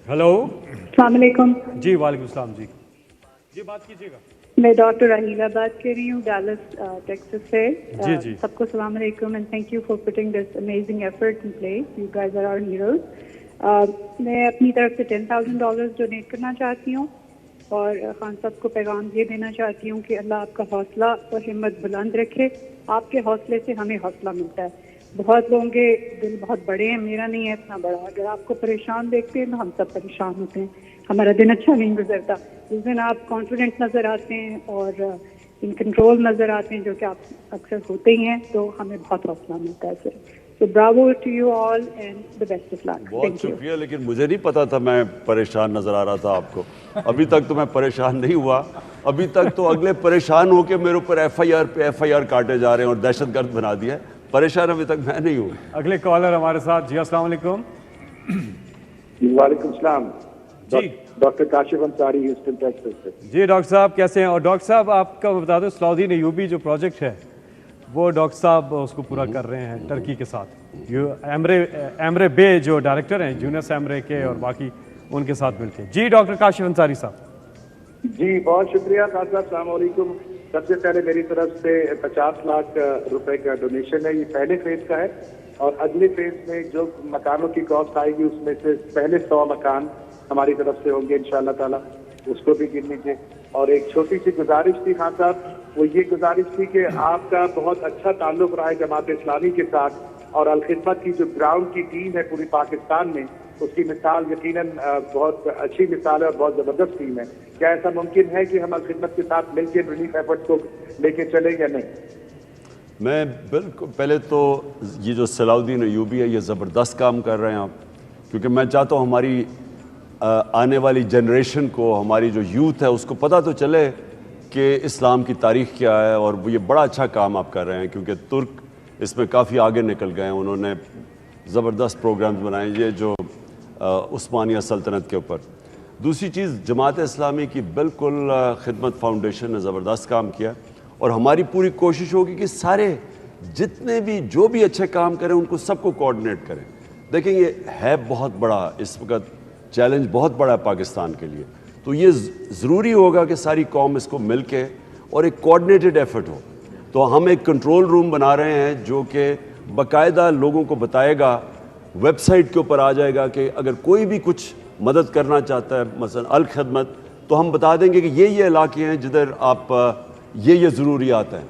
Hello, अस्सलाम वालेकुम। जी वालेकुम सलाम जी। जी बात कीजिएगा। मैं डॉक्टर राहीला बात कर रही हूँ डैलस टेक्सास से। जी जी। सबको सलाम वालेकुम and thank you for putting this amazing effort in place. You guys are our heroes. मैं अपनी तरफ से $10,000 डोनेट करना चाहती हूँ और खान साहब को पैगाम ये देना चाहती हूँ कि अल्लाह आपका हौसला और हिम्मत बुलंद रखे। आपके हौसले से हमें हौसला मिलता है। बहुत लोगों के दिल बहुत बड़े हैं, मेरा नहीं है इतना बड़ा। अगर आपको परेशान देखते हैं तो हम सब परेशान होते हैं, हमारा दिन अच्छा नहीं गुजरता। जिस दिन आप कॉन्फिडेंट नज़र आते हैं और इन कंट्रोल नज़र आते हैं, जो कि आप अक्सर होते ही हैं, तो हमें बहुत हौसला मिलता है sir. So bravo to you all and the best of luck. बहुत शुक्रिया, लेकिन मुझे नहीं पता था मैं परेशान नजर आ रहा था आपको। अभी तक तो मैं परेशान नहीं हुआ। अभी तक तो अगले परेशान होकर मेरे ऊपर एफआईआर पे एफआईआर काटे जा रहे हैं और दहशतगर्द बना दिया है। परेशान अभी तक मैं नहीं हूँ। अगले कॉलर हमारे साथ। जी अस्सलाम वालेकुम। वालेकुम सलाम। जी doctor Kashif Ansari, Houston Texas से। जी डॉक्टर साहब कैसे हैं? और डॉक्टर साहब आपका बता दो, सलाउद्दीन अय्यूबी जो प्रोजेक्ट है वो डॉक्टर साहब उसको पूरा कर रहे हैं टर्की के साथ। ये एमरे बे जो डायरेक्टर हैं यूनुस एमरे के और बाकी उनके साथ मिलते हैं। जी डॉक्टर काशिफ अंसारी साहब। जी बहुत शुक्रिया खान साहब, अस्सलाम वालेकुम। सबसे पहले मेरी तरफ से 50 लाख रुपए का डोनेशन है। ये पहले फेज का है और अगले फेज में जो मकानों की कॉस्ट आएगी उसमें से पहले 100 मकान हमारी तरफ से होंगे इंशाअल्लाह ताला, उसको भी गिन लीजिए। और एक छोटी सी गुजारिश थी खान साहब, वो ये गुजारिश थी कि आपका बहुत अच्छा ताल्लुक रहा है जमात इस्लामी के साथ और अल खिदमत की जो ग्राउंड की टीम है पूरी पाकिस्तान में, उसकी मिसाल यकीनन बहुत अच्छी मिसाल है और बहुत ज़बरदस्त टीम है। क्या ऐसा मुमकिन है कि हम अल खिदमत के साथ मिलकर रिलीफ एफर्ट्स को लेके चले या नहीं? मैं बिल्कुल, पहले तो ये जो सलाउद्दीन अय्यूबी है ये ज़बरदस्त काम कर रहे हैं आप, क्योंकि मैं चाहता हूँ हमारी आने वाली जनरेशन को, हमारी जो यूथ है उसको पता तो चले कि इस्लाम की तारीख़ क्या है। और वो ये बड़ा अच्छा काम आप कर रहे हैं, क्योंकि तुर्क इसमें काफ़ी आगे निकल गए हैं। उन्होंने ज़बरदस्त प्रोग्राम्स बनाए ये जो उस्मानिया सल्तनत के ऊपर। दूसरी चीज़, जमात इस्लामी की बिल्कुल खिदमत फाउंडेशन ने ज़बरदस्त काम किया और हमारी पूरी कोशिश होगी कि सारे जितने भी जो भी अच्छे काम करें उनको सबको कोऑर्डिनेट करें। देखें ये है बहुत बड़ा, इस वक्त चैलेंज बहुत बड़ा है पाकिस्तान के लिए, तो ये ज़रूरी होगा कि सारी कौम इसको मिल के और एक कोऑर्डिनेटेड एफर्ट हो। तो हम एक कंट्रोल रूम बना रहे हैं जो कि बाकायदा लोगों को बताएगा, वेबसाइट के ऊपर आ जाएगा कि अगर कोई भी कुछ मदद करना चाहता है, मसलन अल खिदमत, तो हम बता देंगे कि ये इलाके हैं जिधर आप ये ज़रूरियात हैं,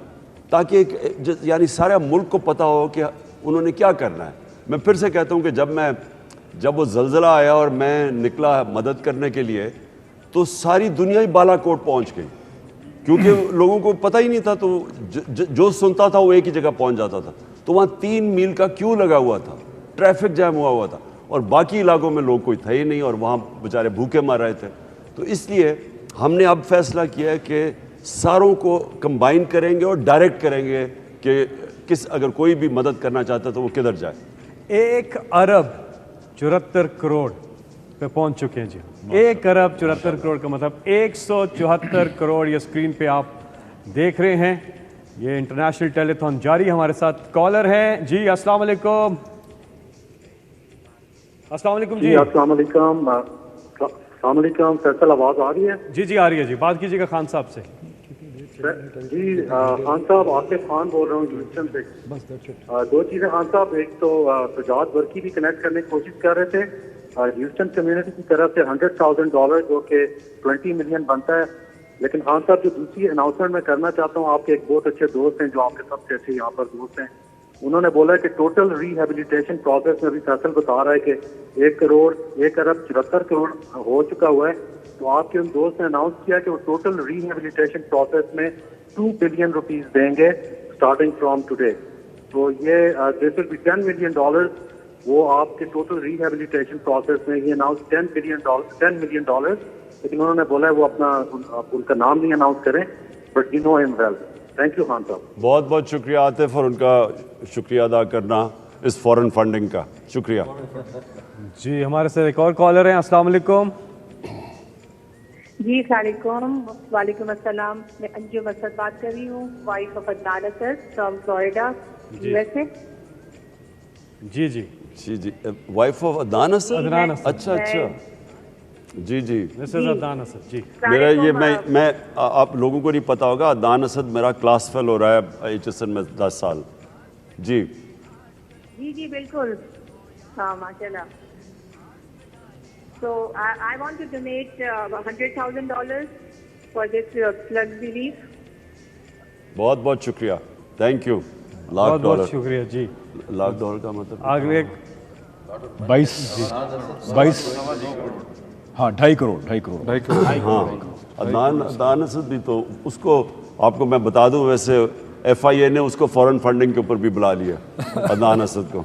ताकि एक यानी सारा मुल्क को पता हो कि उन्होंने क्या करना है। मैं फिर से कहता हूँ कि जब वो ज़लज़ला आया और मैं निकला मदद करने के लिए, तो सारी दुनिया ही बालाकोट पहुँच गई, क्योंकि लोगों को पता ही नहीं था। तो जो सुनता था वो एक ही जगह पहुँच जाता था। तो वहाँ 3 मील का क्यू लगा हुआ था, ट्रैफिक जैम हुआ था और बाकी इलाकों में लोग कोई थे ही नहीं और वहाँ बेचारे भूखे मर रहे थे। तो इसलिए हमने अब फैसला किया है कि सारों को कंबाइन करेंगे और डायरेक्ट करेंगे कि अगर कोई भी मदद करना चाहता है तो वो किधर जाए। 1 अरब 74 करोड़ पे पहुंच चुके हैं जी। 1 अरब 74 करोड़ का मतलब 174 करोड़। ये स्क्रीन पे आप देख रहे हैं। ये इंटरनेशनल टेलीथॉन जारी। हमारे साथ कॉलर हैं जी। अस्सलाम वालेकुम। अस्सलाम वालेकुम जी। अस्सलाम वालेकुम। अस्सलाम वालेकुम। फैसल, आवाज़ आ रही है? जी जी आ रही है जी। बात कीजिएगा खान साहब से। जी खान साहब, आसिफ खान बोल रहा हूँ ह्यूस्टन से। 2 चीज़ें खान साहब, एक तो सुजात वर्की भी कनेक्ट करने की कोशिश कर रहे थे ह्यूस्टन कम्युनिटी की तरफ से $100,000 जो कि 20 मिलियन बनता है। लेकिन खान साहब जो दूसरी अनाउंसमेंट मैं करना चाहता हूँ, आपके एक बहुत अच्छे दोस्त हैं जो आपके सबसे अच्छे यहाँ पर दोस्त हैं, उन्होंने बोला है कि टोटल रिहेबिलिटेशन प्रोसेस में अभी फैसल बता रहा है कि 1 अरब 74 करोड़ हो चुका हुआ है। तो आपके उन दोस्त ने अनाउंस किया कि वो टोटल रिहेबिलिटेशन प्रोसेस में $2 बिलियन देंगे स्टार्टिंग फ्रॉम टुडे। तो ये दिस विल बी $10 मिलियन। वो आपके टोटल रिहेबिलिटेशन प्रोसेस में ये अनाउंस $10 मिलियन। लेकिन उन्होंने बोला है वो उनका नाम नहीं अनाउंस करें, but you know him well. Thank you Khan साहब। बहुत बहुत शुक्रिया आतिफ, और उनका शुक्रिया अदा करना इस फॉरेन फंडिंग का। शुक्रिया जी। हमारे साथ एक और कॉलर हैं। अस्सलाम वालेकुम। जी वालेकुम अस्सलाम। मैं अंजुम असद बात कर रही हूँ, wife of Adnan Asad from Florida, USA. जी जी जी जी, वाइफ ऑफ अदनान असद। अच्छा अच्छा। جی جی مسز عدنان اسد جی. میرا یہ میں آپ لوگوں کو نہیں پتا ہوگا، عدنان اسد میرا کلاس فیل ہو رہا ہے HSN میں 10 سال. جی جی جی بالکل. ہاں ماشاء اللہ. So I want to donate $100,000 for this flood relief. بہت بہت شکریہ. Thank you. بہت بہت شکریہ جی. $1,00,000 کا مطلب آگے 22 ہاں 2.5 کروڑ. ہاں عدنان اسد بھی تو اس کو آپ کو میں بتا دوں، ویسے FIA نے اس کو فورن فنڈنگ کے اوپر بھی بلا لیا عدنان اسد کو.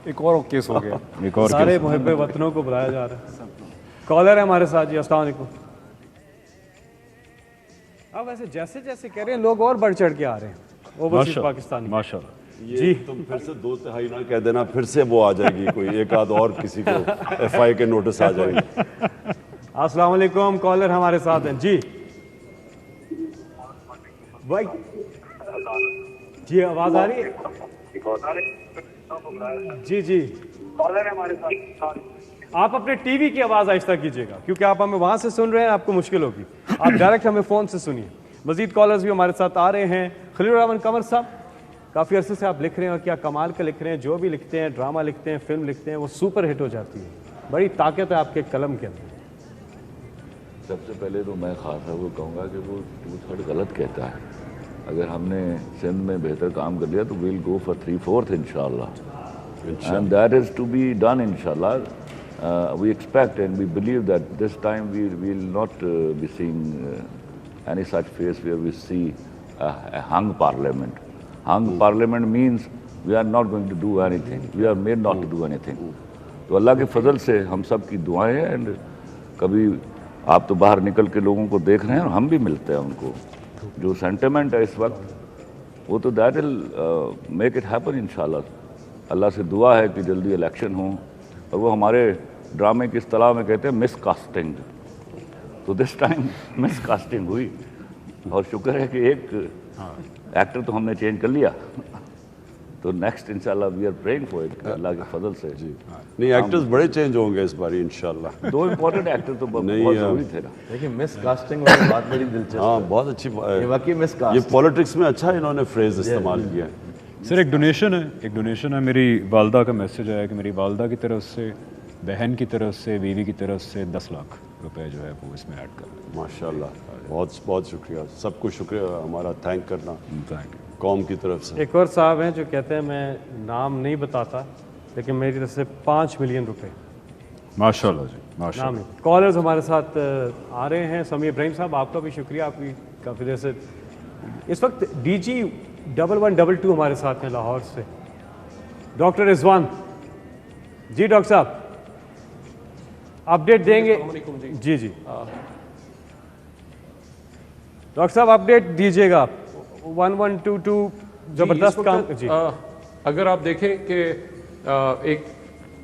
ایک اور کیس ہو گیا. ایک اور سارے محب وطنوں کو بلایا جا رہا ہے. کالر ہے ہمارے ساتھ جی. السلام علیکم. اب ویسے جیسے جیسے کہہ رہے ہیں لوگ اور بڑھ چڑھ کے آ رہے ہیں اوورسیز پاکستانی. ماشاء اللہ. جی تم پھر سے 2/3 نہ کہہ دینا، پھر سے وہ آ جائے گی کوئی ایک آدھ اور کسی کو FIA کے نوٹس آ جائیں گے. السلام علیکم. کالر ہمارے ساتھ ہیں جی. بھائی جی آواز آ رہی ہے؟ جی جی آپ اپنے ٹی وی کی آواز آہستہ کیجیے گا کیونکہ آپ ہمیں وہاں سے سن رہے ہیں، آپ کو مشکل ہوگی. آپ ڈائریکٹ ہمیں فون سے سنیے. مزید کالرز بھی ہمارے ساتھ آ رہے ہیں. خلیل الرحمن قمر صاحب، کافی عرصے سے آپ لکھ رہے ہیں اور کیا کمال کا لکھ رہے ہیں. جو بھی لکھتے ہیں، ڈرامہ لکھتے ہیں، فلم لکھتے ہیں، وہ سپر ہٹ ہو جاتی ہے. بڑی طاقت ہے آپ کے قلم کے اندر. سب سے پہلے تو میں خاص وہ کہوں گا کہ وہ 2/3 غلط کہتا ہے. اگر ہم نے سندھ میں بہتر کام کر لیا تو ویل گو فار 3/4 انشاءاللہ. And that is to be done انشاءاللہ. We expect and we believe that this time we will not be seeing any such phase where we see a hung parliament. Hung parliament means we are not going to do anything. We are made not to do anything. تو اللہ کے فضل سے ہم سب کی دعائیں ہیں. And کبھی آپ تو باہر نکل کے لوگوں کو دیکھ رہے ہیں اور ہم بھی ملتے ہیں ان کو. جو سینٹیمنٹ ہے اس وقت وہ تو that will make it happen انشاءاللہ. اللہ سے دعا ہے کہ جلدی الیکشن ہوں. اور وہ ہمارے ڈرامے کی اصطلاح میں کہتے ہیں مس کاسٹنگ. تو دس ٹائم مس کاسٹنگ ہوئی اور شکر ہے کہ ایک ایکٹر تو ہم نے چینج کر لیا. تو نیکسٹ انشاءاللہ we are praying for it اللہ کے فضل سے. جی نہیں ایکٹرز بڑے چینج ہوں گے اس بار انشاءاللہ. 2 امپورٹنٹ ایکٹر تو بہت ضروری تھے نا. لیکن مس کاسٹنگ والی بات بڑی دلچسپ. ہاں بہت اچھی یہ واقعی مس یہ کاسٹ. پولیٹکس میں اچھا انہوں نے فریز استعمال کیا ہے. سر ایک ڈونیشن ہے. میری والدہ کا میسج آیا کہ میری والدہ کی طرف سے، بہن کی طرف سے، بیوی کی طرف سے 10 لاکھ روپے جو ہے وہ اس میں ایڈ کر رہے ہیں. ماشاءاللہ بہت بہت شکریہ. سب کو شکریہ ہمارا تھینک کرنا تھینک یو. قوم کی طرف سے. ایک اور صاحب ہیں جو کہتے ہیں میں نام نہیں بتاتا لیکن میری طرف سے 5 ملین روپے. ماشاء اللہ جی ماشاء نام اللہ. نہیں. کالرز ہمارے ساتھ آ رہے ہیں. سمیع ابراہیم صاحب آپ کا بھی شکریہ. آپ کی کافی دیر سے اس وقت DG 1122 ہمارے ساتھ ہیں لاہور سے. ڈاکٹر رضوان جی. ڈاکٹر صاحب اپڈیٹ دیں گے؟ جی جی ڈاکٹر صاحب اپڈیٹ دیجیے گا. 1122 زبردست کام. جی اگر آپ دیکھیں کہ ایک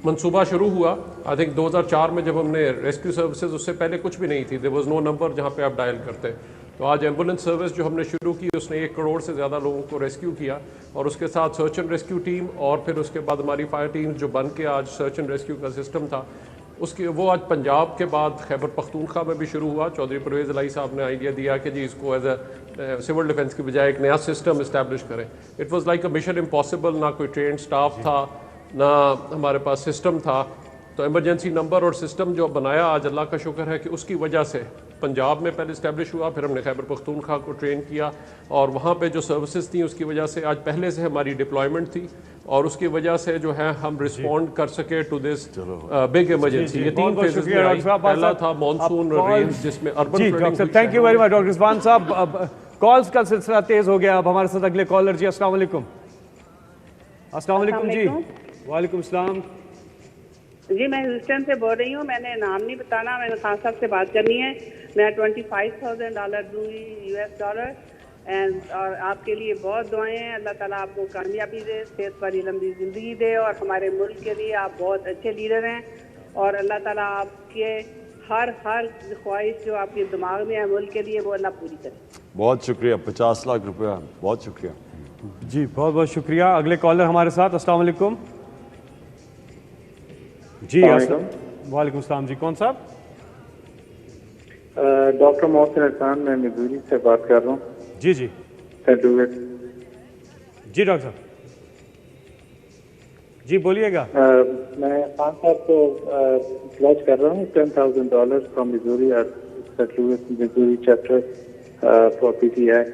منصوبہ شروع ہوا آئی تھنک 2004 میں جب ہم نے ریسکیو سروسز، اس سے پہلے کچھ بھی نہیں تھی. دیر واز نو نمبر جہاں پہ آپ ڈائل کرتے. تو آج ایمبولینس سروس جو ہم نے شروع کی اس نے 1 کروڑ سے زیادہ لوگوں کو ریسکیو کیا. اور اس کے ساتھ سرچ اینڈ ریسکیو ٹیم اور پھر اس کے بعد ہماری فائر ٹیم جو بن کے آج سرچ اینڈ ریسکیو کا سسٹم تھا اس کی وہ آج پنجاب کے بعد خیبر پختونخوا میں بھی شروع ہوا. چودھری پرویز الہی صاحب نے آئیڈیا دیا کہ جی اس کو ایز اے سول ڈیفنس کی بجائے ایک نیا سسٹم اسٹیبلش کریں. It was like a mission impossible. نہ کوئی ٹرینڈ سٹاف تھا، نہ ہمارے پاس سسٹم تھا. تو ایمرجنسی نمبر اور سسٹم جو بنایا آج اللہ کا شکر ہے کہ اس کی وجہ سے پنجاب میں پہلے اسٹیبلش ہوا. پھر ہم نے خیبر پختونخوا کو ٹرین کیا اور وہاں پہ جو سروسز تھیں اس کی وجہ سے آج پہلے سے ہماری ڈپلائمنٹ تھی اور اس کی وجہ سے جو ہے ہم رسپونڈ کر سکے ٹو دس بگ ایمرجنسی. یہ 3 فیزز میں آئی. پہلا تھا مانسون رینز جس میں urban flooding. Thank you very much doctor Rizwan صاحب. اب کالز کا سلسلہ تیز ہو گیا. اب ہمارے ساتھ اگلے کالر جی. السلام علیکم. السلام علیکم جی. وعلیکم السلام. جی میں ہیوسٹن سے بول رہی ہوں. میں نے نام نہیں بتانا. میں نے خان صاحب سے بات کرنی ہے. میں $25,000 دوں گی US. اور آپ کے لیے بہت دعائیں ہیں. اللہ تعالیٰ آپ کو کامیابی دے، صحت والی لمبی زندگی دے. اور ہمارے ملک کے لیے آپ بہت اچھے لیڈر ہیں اور اللہ تعالیٰ آپ کے ہر خواہش جو آپ کے دماغ میں ہے ملک کے لیے وہ اللہ پوری کرے. بہت شکریہ. 50 لاکھ روپیہ. بہت شکریہ جی. بہت بہت شکریہ. اگلے کالر ہمارے ساتھ. السلام علیکم جی. وعلیکم السلام جی. کون صاحب؟ ڈاکٹر محسن احسان، میں مزوری سے بات کر رہا ہوں. جی جی سینٹ لوئس. جی ڈاکٹر صاحب جی بولیے گا. میں خان صاحب کو پلوج کر رہا ہوں $10,000 فرام مزوری اور Saint Louis Missouri chapter for P T I.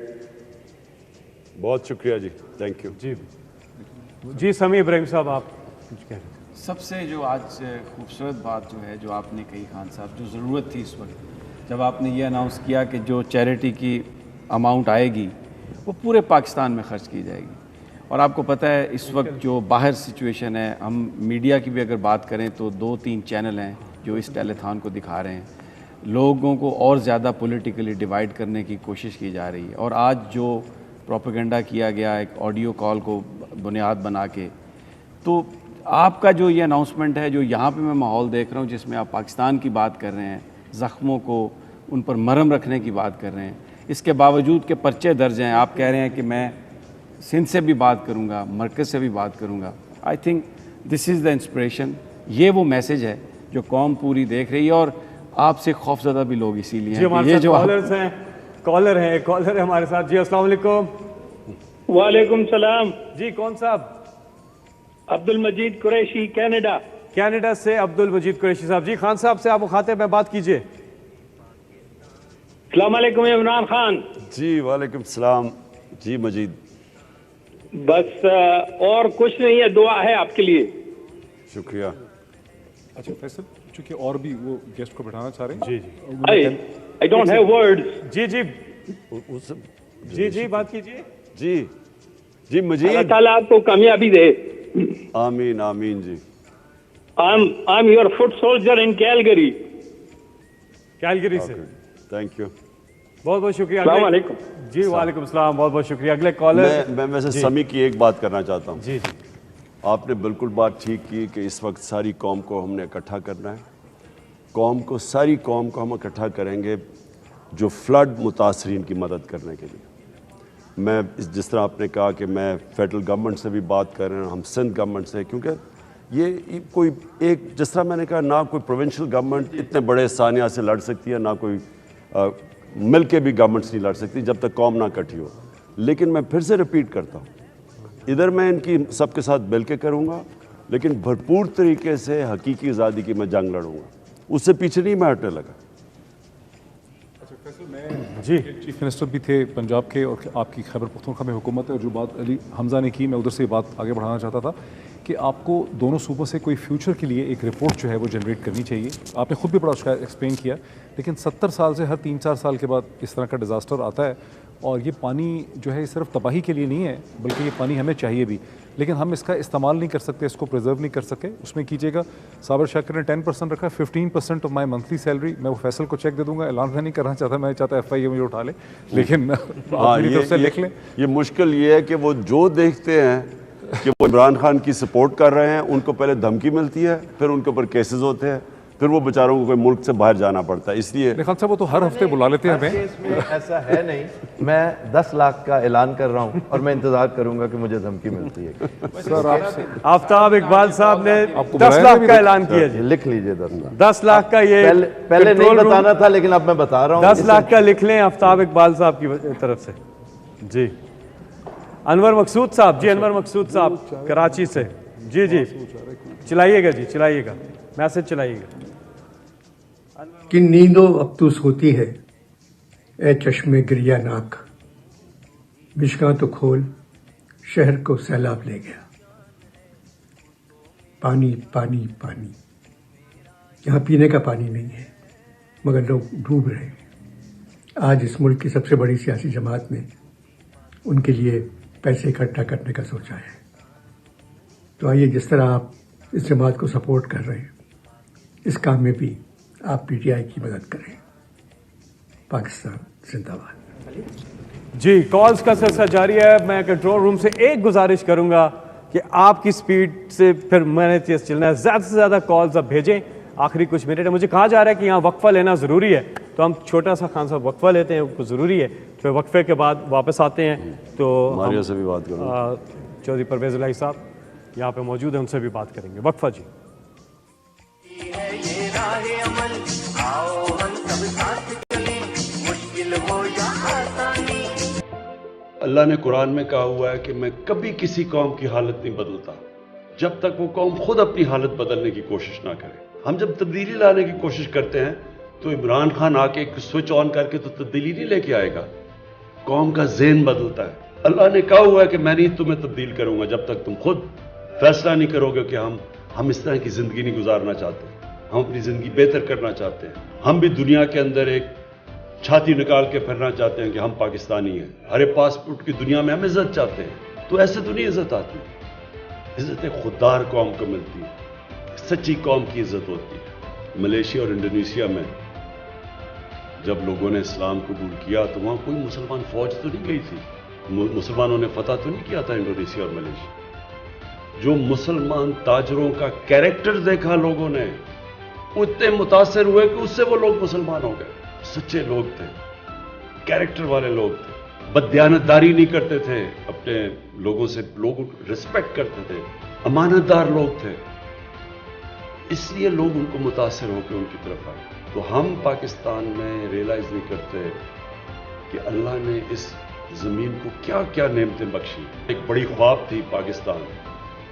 بہت شکریہ جی، تھینک یو. جی جی سمیع ابراہیم صاحب آپ کچھ کہہ رہے ہیں. سب سے جو آج خوبصورت بات جو ہے جو آپ نے کہی خان صاحب، جو ضرورت تھی اس وقت جب آپ نے یہ اناؤنس کیا کہ جو چیریٹی کی اماؤنٹ آئے گی وہ پورے پاکستان میں خرچ کی جائے گی. اور آپ کو پتہ ہے اس وقت جو باہر سچویشن ہے، ہم میڈیا کی بھی اگر بات کریں تو 2-3 چینل ہیں جو اس ٹیلیتھان کو دکھا رہے ہیں. لوگوں کو اور زیادہ پولیٹیکلی ڈیوائیڈ کرنے کی کوشش کی جا رہی ہے. اور آج جو پروپیگنڈا کیا گیا ایک آڈیو کال کو بنیاد بنا کے، تو آپ کا جو یہ اناؤنسمنٹ ہے جو یہاں پہ میں ماحول دیکھ رہا ہوں جس میں آپ پاکستان کی بات کر رہے ہیں، زخموں کو ان پر مرہم رکھنے کی بات کر رہے ہیں، اس کے باوجود کہ پرچے درج ہیں، آپ کہہ رہے ہیں کہ میں سندھ سے بھی بات کروں گا، مرکز سے بھی بات کروں گا. I think this is the inspiration. یہ وہ میسج ہے جو قوم پوری دیکھ رہی ہے، اور آپ سے خوفزدہ بھی لوگ اسی لیے جی ہمارے ساتھ کالرز ہیں، کالر ہے ہمارے ساتھ. جی السلام علیکم. وعلیکم السلام. جی کون صاحب؟ عبد المجید قریشی، کینیڈا. کینیڈا سے عبد المجید قریشی صاحب. جی خان صاحب سے آپ مخاطب میں بات کیجئے. السلام علیکم عمران خان. جی وعلیکم السلام. جی مجید. بس اور کچھ نہیں ہے، دعا ہے آپ کے لیے. شکریہ. اچھا فیصل، چونکہ اور بھی وہ گیسٹ کو بٹھانا چاہ رہے ہیں. جی جی I don't have words. جی جی جی جی بات کیجئے. جی جی مجید. اللہ تعالیٰ آپ کو کامیابی دے. آمین آمین. جی I'm your foot soldier in Calgary. Calgary سے. Thank you. بہت بہت شکریہ. السلام علیکم. جی وعلیکم السلام، بہت بہت شکریہ. اگلے کالر. میں ویسے سمی کی ایک بات کرنا چاہتا ہوں. جی جی آپ نے بالکل بات ٹھیک کی کہ اس وقت ساری قوم کو ہم نے اکٹھا کرنا ہے. ساری قوم کو ہم اکٹھا کریں گے جو فلڈ متاثرین کی مدد کرنے کے لیے. میں جس طرح آپ نے کہا کہ میں فیڈرل گورنمنٹ سے بھی بات کر رہے ہیں، ہم سندھ گورنمنٹ سے، کیونکہ یہ کوئی ایک جس طرح میں نے کہا نہ کوئی پروونشل گورنمنٹ اتنے بڑے سانحہ سے لڑ سکتی ہے، نہ کوئی مل کے بھی گورنمنٹس نہیں لڑ سکتی جب تک قوم نہ اکٹھی ہو. لیکن میں پھر سے رپیٹ کرتا ہوں، ادھر میں ان کی سب کے ساتھ مل کے کروں گا، لیکن بھرپور طریقے سے حقیقی آزادی کی میں جنگ لڑوں گا. اس سے پیچھے نہیں میں ہٹنے لگا. جی چیف منسٹر بھی تھے پنجاب کے، اور آپ کی خیبر پختونخوا میں حکومت ہے، اور جو بات علی حمزہ نے کی میں ادھر سے بات آگے بڑھانا چاہتا تھا کہ آپ کو دونوں صوبوں سے کوئی فیوچر کے لیے ایک رپورٹ جو ہے وہ جنریٹ کرنی چاہیے. آپ نے خود بھی بڑا ایکسپلین کیا، لیکن 70 سال سے ہر 3-4 سال کے بعد اس طرح کا ڈیزاسٹر آتا ہے، اور یہ پانی جو ہے صرف تباہی کے لیے نہیں ہے بلکہ یہ پانی ہمیں چاہیے بھی، لیکن ہم اس کا استعمال نہیں کر سکتے، اس کو پریزرو نہیں کر سکے. اس میں کیجیے گا صابر شاکر نے 10% رکھا، 15% آف مائی منتھلی سیلری. میں وہ فیصل کو چیک دے دوں گا، اعلان میں نہیں کرنا چاہتا، میں چاہتا FIA مجھے اٹھا لے، لیکن میری طرف سے لکھ لیں. یہ مشکل یہ ہے کہ وہ جو دیکھتے ہیں کہ وہ عمران خان کی سپورٹ کر رہے ہیں، ان کو پہلے دھمکی ملتی ہے، پھر ان کے اوپر کیسز ہوتے ہیں، پھر وہ بیچاروں کو کوئی ملک سے باہر جانا پڑتا ہے. اس لیے خان صاحب وہ تو ہر ہفتے بلا لیتے ہیں ہمیں. ایسا ہے نہیں، میں 10 لاکھ کا اعلان کر رہا ہوں اور میں انتظار کروں گا کہ مجھے دھمکی ملتی ہے. سر آپ سے آفتاب اقبال صاحب نے 10 لاکھ کا اعلان کیا. جی لکھ لیجئے 10 لاکھ. 10 لاکھ کا یہ پہلے نہیں بتانا تھا لیکن اب میں بتا رہا ہوں. 10 لاکھ کا لکھ لیں آفتاب اقبال صاحب کی طرف سے. جی انور مقصود صاحب. جی انور مقصود صاحب کراچی سے. جی جی چلائیے گا، جی چلائیے گا، میسج چلائیے گا. کہ نیندو افسوس ہوتی ہے اے چشم گریہ ناک، مشکاں تو کھول شہر کو سیلاب لے گیا. پانی پانی پانی، یہاں پینے کا پانی نہیں ہے مگر لوگ ڈوب رہے ہیں. آج اس ملک کی سب سے بڑی سیاسی جماعت نے ان کے لیے پیسے اکٹھا کرنے کا سوچا ہے. تو آئیے جس طرح آپ اس جماعت کو سپورٹ کر رہے ہیں، اس کام میں بھی آپ PTI کی مدد کریں. پاکستان زندہ باد. جی کالز کا سلسلہ جاری ہے. میں کنٹرول روم سے ایک گزارش کروں گا کہ آپ کی سپیڈ سے پھر میں نے تیز چلنا ہے، زیادہ سے زیادہ کالز اب بھیجیں. آخری کچھ منٹ ہے. مجھے کہا جا رہا ہے کہ یہاں وقفہ لینا ضروری ہے، تو ہم چھوٹا سا خان صاحب وقفہ لیتے ہیں، وہ ضروری ہے. پھر وقفے کے بعد واپس آتے ہیں. تو ماریہ سے بھی بات کروں. چودھری پرویز الہی صاحب یہاں پہ موجود ہیں، ان سے بھی بات کریں گے. وقفہ جی. یہ راہ عمل، آؤ ہم سب ساتھ اللہ نے قرآن میں کہا ہوا ہے کہ میں کبھی کسی قوم کی حالت نہیں بدلتا جب تک وہ قوم خود اپنی حالت بدلنے کی کوشش نہ کرے. ہم جب تبدیلی لانے کی کوشش کرتے ہیں تو عمران خان آ کے ایک سوئچ آن کر کے تو تبدیلی نہیں لے کے آئے گا. قوم کا ذہن بدلتا ہے. اللہ نے کہا ہوا ہے کہ میں نہیں تمہیں تبدیل کروں گا جب تک تم خود فیصلہ نہیں کرو گے کہ ہم اس طرح کی زندگی نہیں گزارنا چاہتے. ہم اپنی زندگی بہتر کرنا چاہتے ہیں. ہم بھی دنیا کے اندر ایک چھاتی نکال کے پھرنا چاہتے ہیں کہ ہم پاکستانی ہیں. ہر پاسپورٹ کی دنیا میں ہم عزت چاہتے ہیں. تو ایسے تو نہیں عزت آتی. عزت ایک خوددار قوم کو ملتی ہے. سچی قوم کی عزت ہوتی ہے. ملیشیا اور انڈونیشیا میں جب لوگوں نے اسلام قبول کیا تو وہاں کوئی مسلمان فوج تو نہیں گئی تھی. مسلمانوں نے فتح تو نہیں کیا تھا انڈونیشیا اور ملیشیا. جو مسلمان تاجروں کا کیریکٹر دیکھا لوگوں نے وہ اتنے متاثر ہوئے کہ اس سے وہ لوگ مسلمان ہو گئے. سچے لوگ تھے, کیریکٹر والے لوگ تھے, بددیانتداری نہیں کرتے تھے, اپنے لوگوں سے لوگوں کو رسپیکٹ کرتے تھے, امانت دار لوگ تھے. اس لیے لوگ ان کو متاثر ہو کے ان کی طرف آئے. تو ہم پاکستان میں ریئلائز نہیں کرتے کہ اللہ نے اس زمین کو کیا کیا نعمتیں بخشی. ایک بڑی خواب تھی پاکستان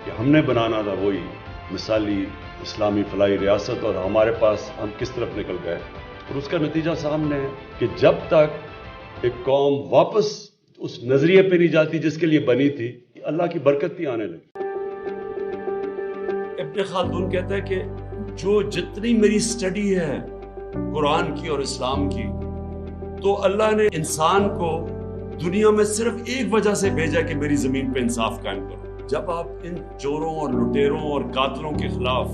کہ ہم نے بنانا تھا وہی مثالی اسلامی فلاحی ریاست, اور ہمارے پاس ہم کس طرف نکل گئے. اور اس کا نتیجہ سامنے ہے کہ جب تک ایک قوم واپس اس نظریے پہ نہیں جاتی جس کے لیے بنی تھی, اللہ کی برکت نہیں آنے لگی. ابن خلدون کہتا ہے کہ جو جتنی میری سٹڈی ہے قرآن کی اور اسلام کی, تو اللہ نے انسان کو دنیا میں صرف ایک وجہ سے بھیجا کہ میری زمین پہ انصاف قائم کرو. جب آپ ان چوروں اور لٹیروں اور قاتلوں کے خلاف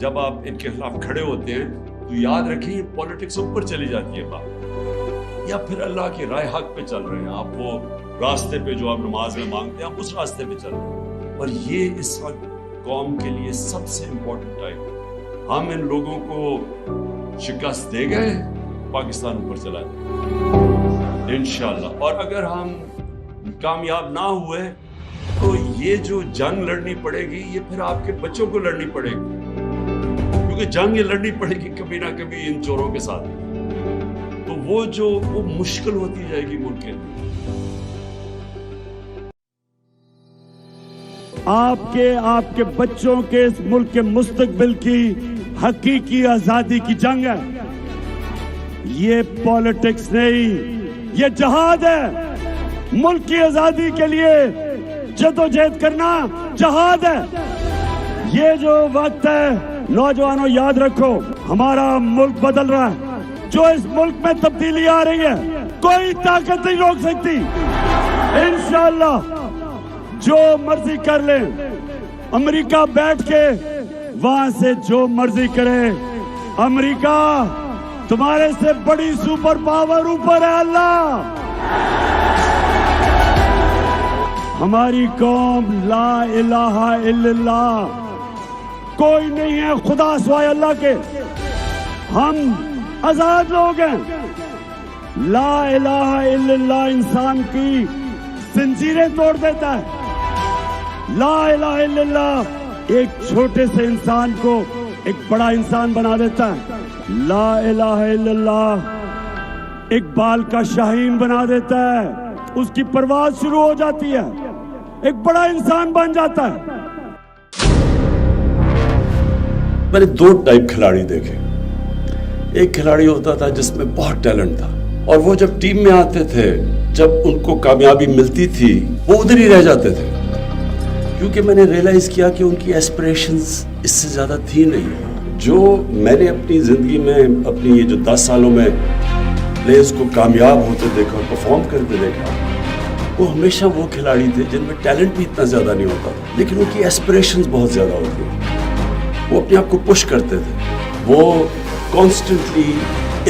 جب آپ ان کے خلاف کھڑے ہوتے ہیں تو یاد رکھیں یہ پولیٹکس اوپر چلی جاتی ہے بات, یا پھر اللہ کی رائے حق پہ چل رہے ہیں آپ, وہ راستے پہ جو آپ نماز میں مانگتے ہیں آپ اس راستے پہ چل رہے ہیں. اور یہ اس وقت قوم کے لیے سب سے امپورٹنٹ ٹائم. ہم ان لوگوں کو شکست دے گئے, پاکستان اوپر چلا جائے انشاءاللہ. اور اگر ہم کامیاب نہ ہوئے تو یہ جو جنگ لڑنی پڑے گی یہ پھر آپ کے بچوں کو لڑنی پڑے گی, کیونکہ جنگ یہ لڑنی پڑے گی کبھی نہ کبھی ان چوروں کے ساتھ. تو وہ مشکل ہوتی جائے گی ملک کے لیے. آپ کے بچوں کے اس ملک کے مستقبل کی حقیقی آزادی کی جنگ ہے. یہ پالیٹکس نہیں, یہ جہاد ہے. ملک کی آزادی کے لیے جدوجہد کرنا جہاد ہے. یہ جو وقت ہے نوجوانوں یاد رکھو, ہمارا ملک بدل رہا ہے. جو اس ملک میں تبدیلی آ رہی ہے کوئی طاقت نہیں روک سکتی. انشاءاللہ جو مرضی کر لیں, امریکہ بیٹھ کے وہاں سے جو مرضی کرے. امریکہ تمہارے سے بڑی سپر پاور اوپر ہے اللہ. ہماری قوم لا الہ الا اللہ, کوئی نہیں ہے خدا سوائے اللہ کے. ہم آزاد لوگ ہیں. لا الہ الا اللہ انسان کی زنجیریں توڑ دیتا ہے. لا الہ الا اللہ ایک چھوٹے سے انسان کو ایک بڑا انسان بنا دیتا ہے. لا الہ الا اللہ اقبال کا شاہین بنا دیتا ہے. اس کی پرواز شروع ہو جاتی ہے, ایک بڑا انسان بن جاتا ہے. میں نے دو ٹائپ کھلاڑی دیکھے. ایک کھلاڑی ہوتا تھا جس میں بہت ٹیلنٹ تھا, اور وہ جب ٹیم میں آتے تھے, جب ان کو کامیابی ملتی تھی وہ ادھر ہی رہ جاتے تھے, کیونکہ میں نے ریئلائز کیا کہ ان کی ایسپریشنز اس سے زیادہ تھی نہیں. جو میں نے اپنی زندگی میں اپنی یہ جو 10 سالوں میں پلیئرز کو کامیاب ہوتے دیکھا اور پرفارم کرتے دیکھا, وہ ہمیشہ وہ کھلاڑی تھے جن میں ٹیلنٹ بھی اتنا زیادہ نہیں ہوتا تھا, لیکن ان کی ایسپریشنز بہت زیادہ ہوتی ہیں. وہ اپنے آپ کو پش کرتے تھے, وہ کانسٹنٹلی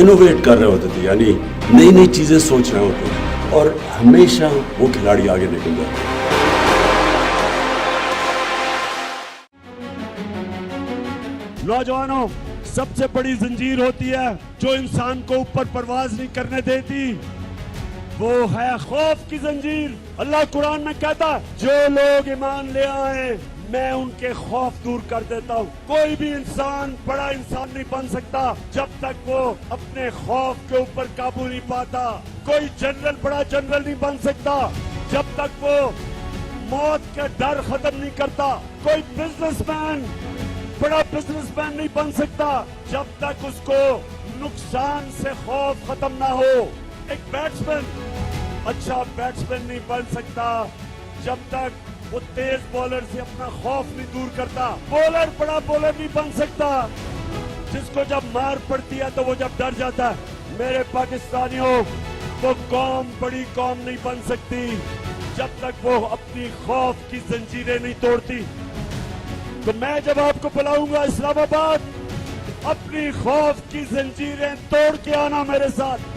انوویٹ کر رہے ہوتے تھے, یعنی نئی نئی چیزیں سوچ رہے ہوتے تھے, اور ہمیشہ وہ کھلاڑی آگے نکل جاتے. نوجوانوں, سب سے بڑی زنجیر ہوتی ہے جو انسان کو اوپر پرواز نہیں کرنے دیتی, وہ ہے خوف کی زنجیر. اللہ قرآن میں کہتا ہے جو لوگ ایمان لے آئے میں ان کے خوف دور کر دیتا ہوں. کوئی بھی انسان بڑا انسان نہیں بن سکتا جب تک وہ اپنے خوف کے اوپر قابو نہیں پاتا. कोई जनरल बड़ा जनरल नहीं बन सकता जब तक वो मौत का डर खत्म नहीं करता। कोई बिजनेसमैन बड़ा बिजनेसमैन नहीं बन सकता जब तक उसको नुकसान से खौफ खत्म ना हो। एक बैट्समैन अच्छा बैट्समैन नहीं बन सकता जब तक वो तेज बॉलर से अपना खौफ नहीं दूर करता। बॉलर बड़ा बॉलर नहीं बन सकता जिसको जब मार पड़ती है तो वो जब डर जाता है। मेरे पाकिस्तानियों, वो कौम बड़ी कौम नहीं बन सकती जब तक वो अपनी खौफ की जंजीरें नहीं तोड़ती। तो मैं जब आपको बुलाऊंगा इस्लामाबाद, अपनी खौफ की जंजीरें तोड़ के आना मेरे साथ।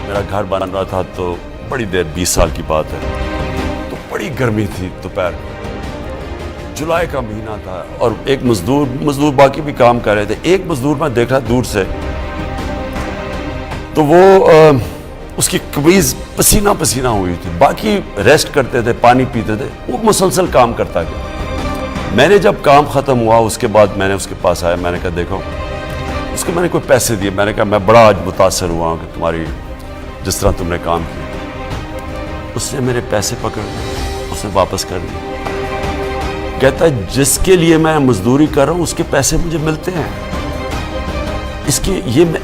मेरा घर बन रहा था तो बड़ी देर, 20 साल की बात है, तो बड़ी गर्मी थी दोपहर, जुलाई का महीना था और एक मजदूर बाकी भी काम कर रहे थे। एक मजदूर मैं देख रहा दूर से, तो वो उसकी कमीज पसीना पसीना हुई थी, बाकी रेस्ट करते थे, पानी पीते थे, वो मुसलसल काम करता गया। मैंने जब काम ख़त्म हुआ उसके बाद मैंने उसके पास आया, मैंने कहा देखो, उसको मैंने कोई पैसे दिए, मैंने कहा मैं बड़ा आज मुतासर हुआ कि तुम्हारी जिस तरह तुमने काम किया। उसने मेरे पैसे पकड़ लिए, उसने वापस कर दिए। कहता है जिसके लिए मैं मजदूरी कर रहा हूँ उसके पैसे मुझे मिलते हैं,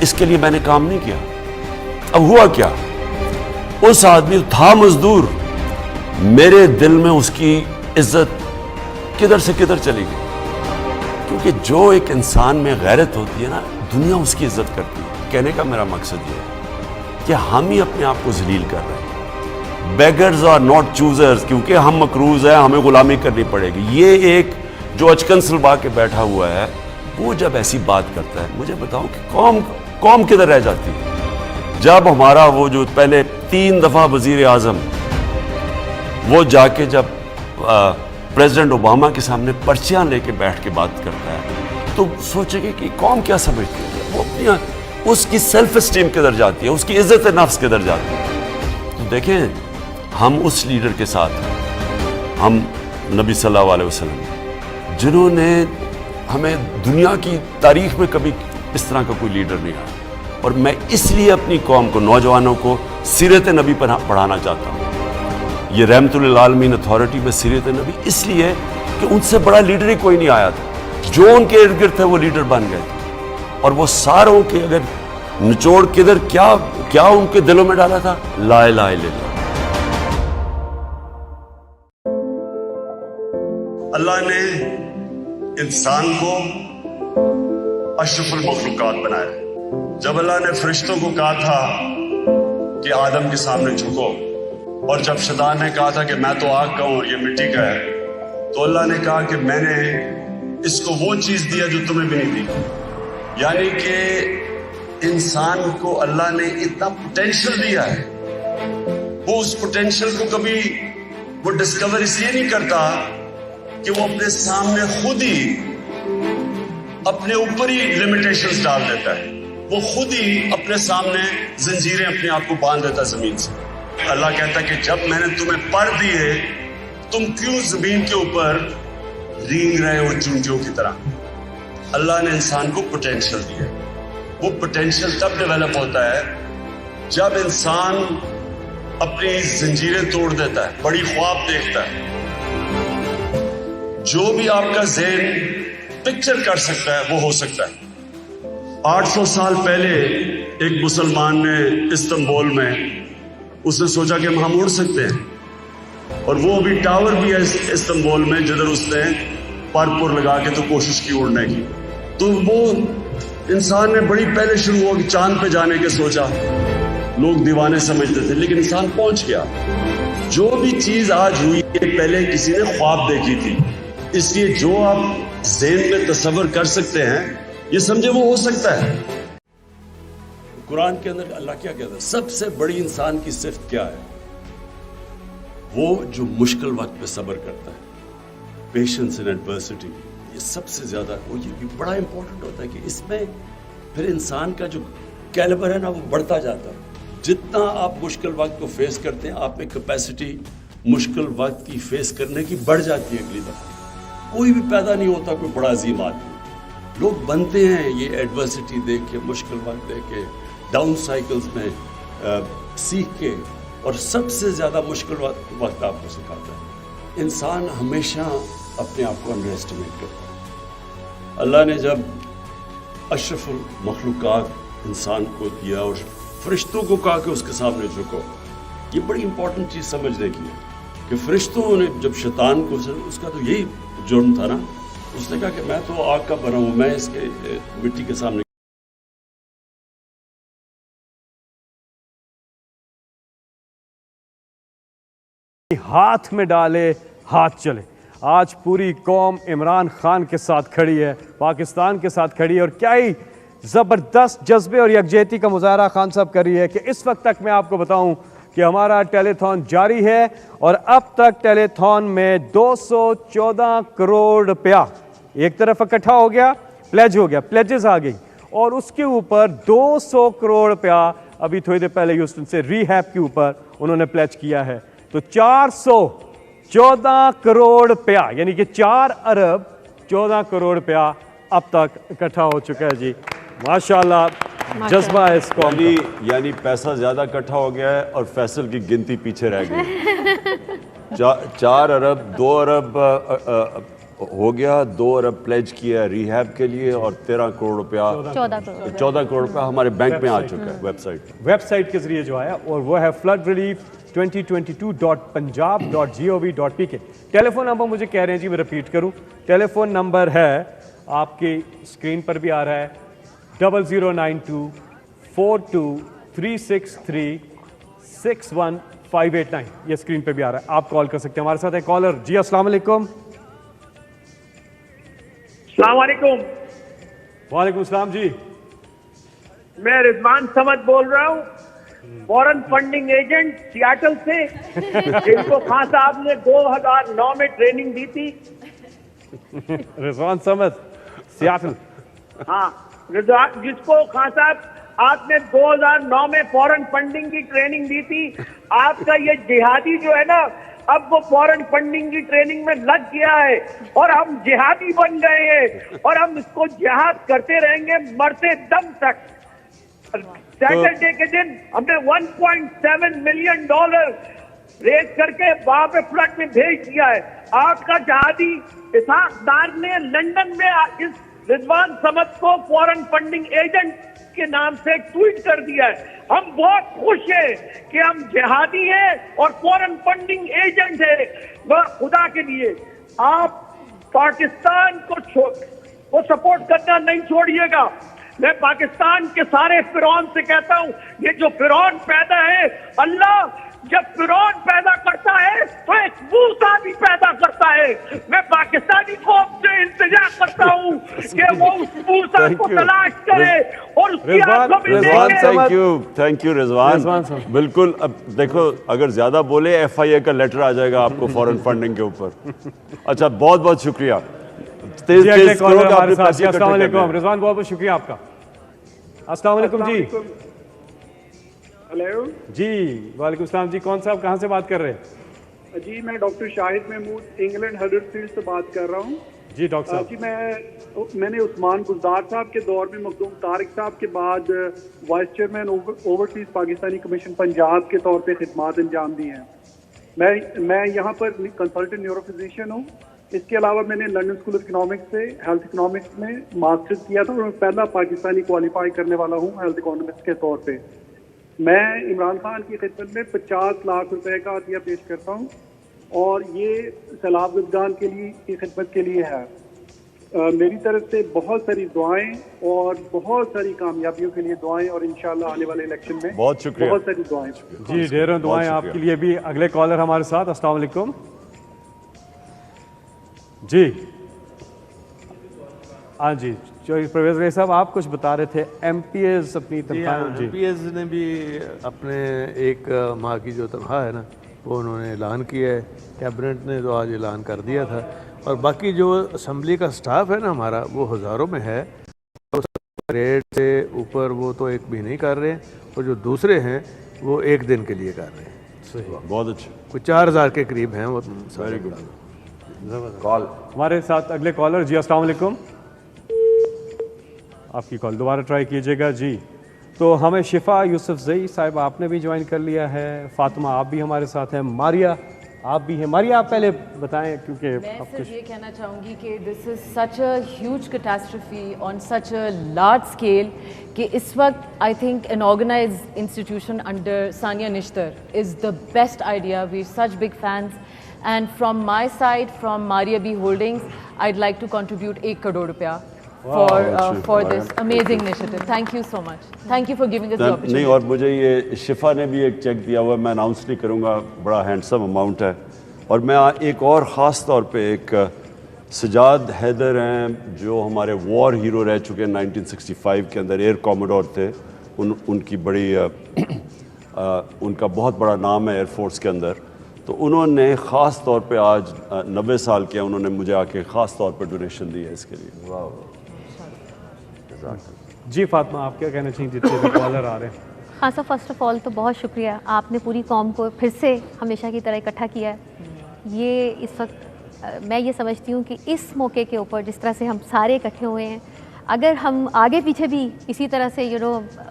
इसके लिए मैंने काम नहीं किया। अब हुआ क्या, उस आदमी था मजदूर, मेरे दिल में उसकी इज्जत किधर से किधर चली गई। क्योंकि जो एक इंसान में गैरत होती है ना, दुनिया उसकी इज्जत करती है। कहने का मेरा मकसद ये है कि हम ही अपने आप को जलील कर रहे हैं। बेगर्स आर नॉट चूजर्स, क्योंकि हम मकरूज हैं, हमें गुलामी करनी पड़ेगी। ये एक जो अचकन सलवा के बैठा हुआ है, वो जब ऐसी बात करता है, मुझे बताओ कि कौम किधर रह जाती है। जब हमारा वो जो पहले 3 दफ़ा वज़ीर आज़म, वो जाके जब प्रेसिडेंट ओबामा के सामने पर्चियाँ लेके बैठ के बात करता है, तो सोचेंगे कि कौम क्या समझती है, वो अपनी उसकी सेल्फ एस्टीम किधर जाती है, उसकी इज्जत नफ्स किधर जाती है। तो देखें, हम उस लीडर के साथ हैं, हम नबी सल्लल्लाहु अलैहि वसल्लम, जिन्होंने हमें दुनिया की तारीख में कभी इस तरह का कोई लीडर नहीं आया। और मैं इसलिए अपनी कौम को, नौजवानों को सीरत नबी पर पढ़ाना चाहता हूँ। ये रहमतुल लिल आलमीन अथॉरिटी में सीरत नबी इसलिए कि उनसे बड़ा लीडर ही कोई नहीं आया था। जो उनके इर्द गिर्द थे वो लीडर बन गए थे। और वो सारों के अगर निचोड़ किधर क्या उनके दिलों में डाला था, ला इलाहा इल्लल्लाह। अल्लाह ने इंसान को अशरफुल मखलूकात बनाया। जब अल्लाह ने फरिश्तों को कहा था कि आदम के सामने झुको, और जब शैतान ने कहा था कि मैं तो आग का हूं और ये मिट्टी का है, तो अल्लाह ने कहा कि मैंने इसको वो चीज दिया जो तुम्हें भी नहीं दी। यानी कि इंसान को अल्लाह ने इतना पोटेंशियल दिया है, वो उस पोटेंशियल को कभी वो डिस्कवर इसलिए नहीं करता कि वो अपने सामने खुद ही अपने ऊपर ही लिमिटेशंस डाल देता है, वो खुद ही अपने सामने जंजीरें अपने आप को बांध देता है जमीन से। अल्लाह कहता है कि जब मैंने तुम्हें पर दिए, तुम क्यों जमीन के ऊपर रींग रहे हो चूंटियों की तरह। अल्लाह ने इंसान को पोटेंशियल दिया। वो पोटेंशियल तब डेवलप होता है जब इंसान अपनी जंजीरें तोड़ देता है, बड़ी ख्वाब देखता है। जो भी आपका ज़हन पिक्चर कर सकता है वो हो सकता है। 800 साल पहले एक मुसलमान ने इस्तांबुल में, उसने सोचा कि हम उड़ सकते हैं, और वो भी टावर भी है इस्तांबुल में जिधर उसने परपुर लगा के तो कोशिश की उड़ने की। तो वो इंसान ने बड़ी पहले शुरू हुआ कि चांद पे जाने के सोचा, लोग दीवाने समझते थे, लेकिन इंसान पहुंच गया। जो भी चीज आज हुई है पहले किसी ने ख्वाब देखी थी, इसलिए जो आप ज़हन में तसव्वुर कर सकते हैं, ये समझे वो हो सकता है। कुरान के अंदर अल्लाह क्या कहता है, सबसे बड़ी इंसान की सिफ्त क्या है, वो जो मुश्किल वक्त पे सब्र करता है, पेशेंस इन एडवर्सिटी। ये सबसे ज्यादा वो ये भी बड़ा इंपॉर्टेंट होता है कि इसमें फिर इंसान का जो कैलिबर है ना, वो बढ़ता जाता है। जितना आप मुश्किल वक्त को फेस करते हैं, आप में कैपेसिटी मुश्किल वक्त की फेस करने की बढ़ जाती है। अगली दफा कोई भी पैदा नहीं होता कोई बड़ा अजीम आदमी, लोग बनते हैं ये एडवर्सिटी देख के, मुश्किल वक्त देख के, डाउन साइकिल्स में सीख के, और सबसे ज़्यादा मुश्किल वक्त आपको सिखाता है। इंसान हमेशा अपने आप को अंडर एस्टिमेट करता है। अल्लाह ने जब अशरफुल मखलूक़ात इंसान को दिया और फरिश्तों को कहा कि उसके सामने झुको, ये बड़ी इंपॉर्टेंट चीज़ समझने की है कि फरिश्तों ने जब शैतान को, उसका तो यही जुर्म था ना, उसने कहा कि मैं तो आग का बना हूँ, मैं इसके मिट्टी के सामने। हाथ में डाले हाथ चले। आज पूरी कौम इमरान खान के साथ खड़ी है, पाकिस्तान के साथ खड़ी है, और क्या ही ज़बरदस्त जज्बे और यकजहती का मुजाहरा खान साहब कर रही है कि इस वक्त तक मैं आपको बताऊं कि हमारा टेलीथॉन जारी है और अब तक टेलीथॉन में 214 करोड़ रुपया एक तरफ इकट्ठा हो गया, प्लेज हो गया, प्लेजेस आ गई, और उसके ऊपर 200 करोड़ रुपया अभी थोड़ी देर पहले ह्यूस्टन से रिहैब के ऊपर उन्होंने प्लेज किया है। तो 414 करोड़ रुपया, यानी कि 4 अरब 14 करोड़ रुपया अब तक इकट्ठा हो चुका है जी। माशाल्लाह, जज्बा है इसको। यानी पैसा ज़्यादा इकट्ठा हो गया है और फैसल की गिनती पीछे रह गई। 4 अरब 2 अरब हो गया, 2 अरब प्लेज किया है रिहैब के लिए, और 13 करोड़ रुपया 14 करोड़ रुपया हमारे बैंक में आ चुका है वेबसाइट के जरिए जो आया, और वो है flood relief 2022.punjab.gov.pk। Telephone number मुझे कह रहे हैं जी, मैं रिपीट करूं, टेलीफोन नंबर है आपकी स्क्रीन पर भी आ रहा है 0092 42 363 ये स्क्रीन पे भी आ रहा है, आप कॉल कर सकते हैं। हमारे साथ है कॉलर जी। अस्सलाम वालेकुम। वालेकुम सलाम जी। मैं रिजवान समद बोल रहा हूँ, फॉरेन फंडिंग एजेंट सियाटल से, जिनको खान साहब ने 2009 में ट्रेनिंग दी थी। रिजवान समद, सियाटल। हाँ, जिसको खान साहब आपने 2009 में फॉरेन फंडिंग की ट्रेनिंग दी थी। आपका ये जिहादी जो है ना, अब वो फॉरेन फंडिंग की ट्रेनिंग में लग गया है और हम जिहादी बन गए हैं, और हम इसको जिहाद करते रहेंगे मरते दम तक। सैटरडे के दिन हमने $1.7 मिलियन रेज करके वहां पे फ्लड में भेज दिया है। आपका जहादी इसहाक डार ने लंदन में इस रिजवान समद को फॉरेन फंडिंग एजेंट के नाम से ट्वीट कर दिया है। हम बहुत खुश हैं कि हम जिहादी हैं और फॉरेन फंडिंग एजेंट हैं। खुदा के लिए आप पाकिस्तान को सपोर्ट करना नहीं छोड़िएगा। मैं पाकिस्तान के सारे फिरौन से कहता हूं, ये जो फिरौन पैदा है, अल्लाह जब फिरौन पैदा करता है तो एक मूसा भी पैदा करता है। मैं पाकिस्तानी कौम से इंतजार करता हूं कि वो उस मूसा को तलाश करे और उसकी आंखों में देखे। Thank you Rizwan. बिल्कुल, अब देखो अगर ज्यादा बोले FIA का लेटर आ जाएगा आपको फॉरेन फंडिंग के ऊपर। अच्छा, बहुत बहुत शुक्रिया। अस्सलाम वालेकुम रिजवान, बहुत बहुत शुक्रिया आपका। अस्सलाम वालेकुम जी। हेलो जी, वालेकुम सलाम जी। कौन साहब, कहाँ से बात कर रहे हैं? जी, मैं doctor Shahid Mahmood England Huddersfield से बात कर रहा हूँ। जी डॉक्टर साहब। जी, मैंने उस्मान गुलजार साहब के दौर में मखदूम तारिक साहब के बाद vice chairman overseas Pakistani commission Punjab के तौर पे खिदमात अंजाम दी हैं। मैं यहाँ पर कंसल्टेंट न्यूरो फिजिशियन हूँ। इसके अलावा मैंने लंदन स्कूल ऑफ इकोनॉमिक्स से हेल्थ इकोनॉमिक्स में मास्टर्स किया था और मैं पहला पाकिस्तानी क्वालिफाई करने वाला हूँ हेल्थ इकोनॉमिक्स के तौर पे। मैं इमरान खान की खिदमत में 50 लाख रुपए का अतिया पेश करता हूँ और ये सैलाब ज़दगान के लिए की खिदमत के लिए है। मेरी तरफ से बहुत सारी दुआएं और बहुत सारी कामयाबियों के लिए दुआएं, और इंशाल्लाह आने वाले इलेक्शन में बहुत शुक्रिया, बहुत सारी दुआएं। जी, ढेरों दुआएं आपके लिए भी। अगले कॉलर हमारे साथ। अस्सलाम वालेकुम जी। हाँ जी, परवेज भाई साहब, आप कुछ बता रहे थे MPS अपनी तनख्वाह। MPS ने भी अपने एक माह की जो तनख्वाह है ना, वो उन्होंने ऐलान किया है। कैबिनेट ने तो आज ऐलान कर दिया था, और बाकी जो असम्बली का स्टाफ है ना हमारा, वो हज़ारों में है। रेट से ऊपर वो तो एक भी नहीं कर रहे हैं, और जो दूसरे हैं वो एक दिन के लिए कर रहे हैं। सही, बहुत अच्छे। कुछ 4000 के करीब हैं वो। Very good. कॉल हमारे साथ अगले कॉलर जी। अस्सलाम वालेकुम। آپ کی کال دوبارہ ٹرائی کیجیے گا. جی تو ہمیں شفا یوسف زئی صاحب آپ نے بھی جوائن کر لیا ہے, فاطمہ آپ بھی ہمارے ساتھ ہیں, ماریا آپ بھی ہیں. ماریا آپ پہلے بتائیں کیونکہ میں صرف یہ کہنا چاہوں گی کہ this is such a huge catastrophe on such a large scale کہ اس وقت I think an organize institution under Sania Nishtar is the best idea. We such big fans and from my side from Maria B holdings I'd like to contribute 1 crore روپیہ for this amazing initiative. Thank you so much. Thank you for giving us the opportunity. نہیں, اور مجھے یہ شفا نے بھی ایک check دیا ہوا ہے, میں اناؤنس نہیں کروں گا, بڑا ہینڈسم اماؤنٹ ہے. اور میں ایک اور خاص طور پہ ایک سجاد حیدر ہیں جو ہمارے وار ہیرو رہ چکے ہیں 1965 کے اندر, ایئر کوموڈور تھے. ان کی بڑی ان کا بہت بڑا نام ہے ایئر فورس کے اندر. تو انہوں نے خاص طور پہ آج 90 سال کے انہوں نے مجھے آ کے خاص طور پہ ڈونیشن دی ہے اس کے لیے. جی فاطمہ آپ کیا کہنا چاہیں جتنے کالر آ رہے ہیں؟ ہاں سر, فرسٹ آف آل تو بہت شکریہ, آپ نے پوری قوم کو پھر سے ہمیشہ کی طرح اکٹھا کیا ہے. یہ اس وقت میں یہ سمجھتی ہوں کہ اس موقع کے اوپر جس طرح سے ہم سارے اکٹھے ہوئے ہیں, اگر ہم آگے پیچھے بھی اسی طرح سے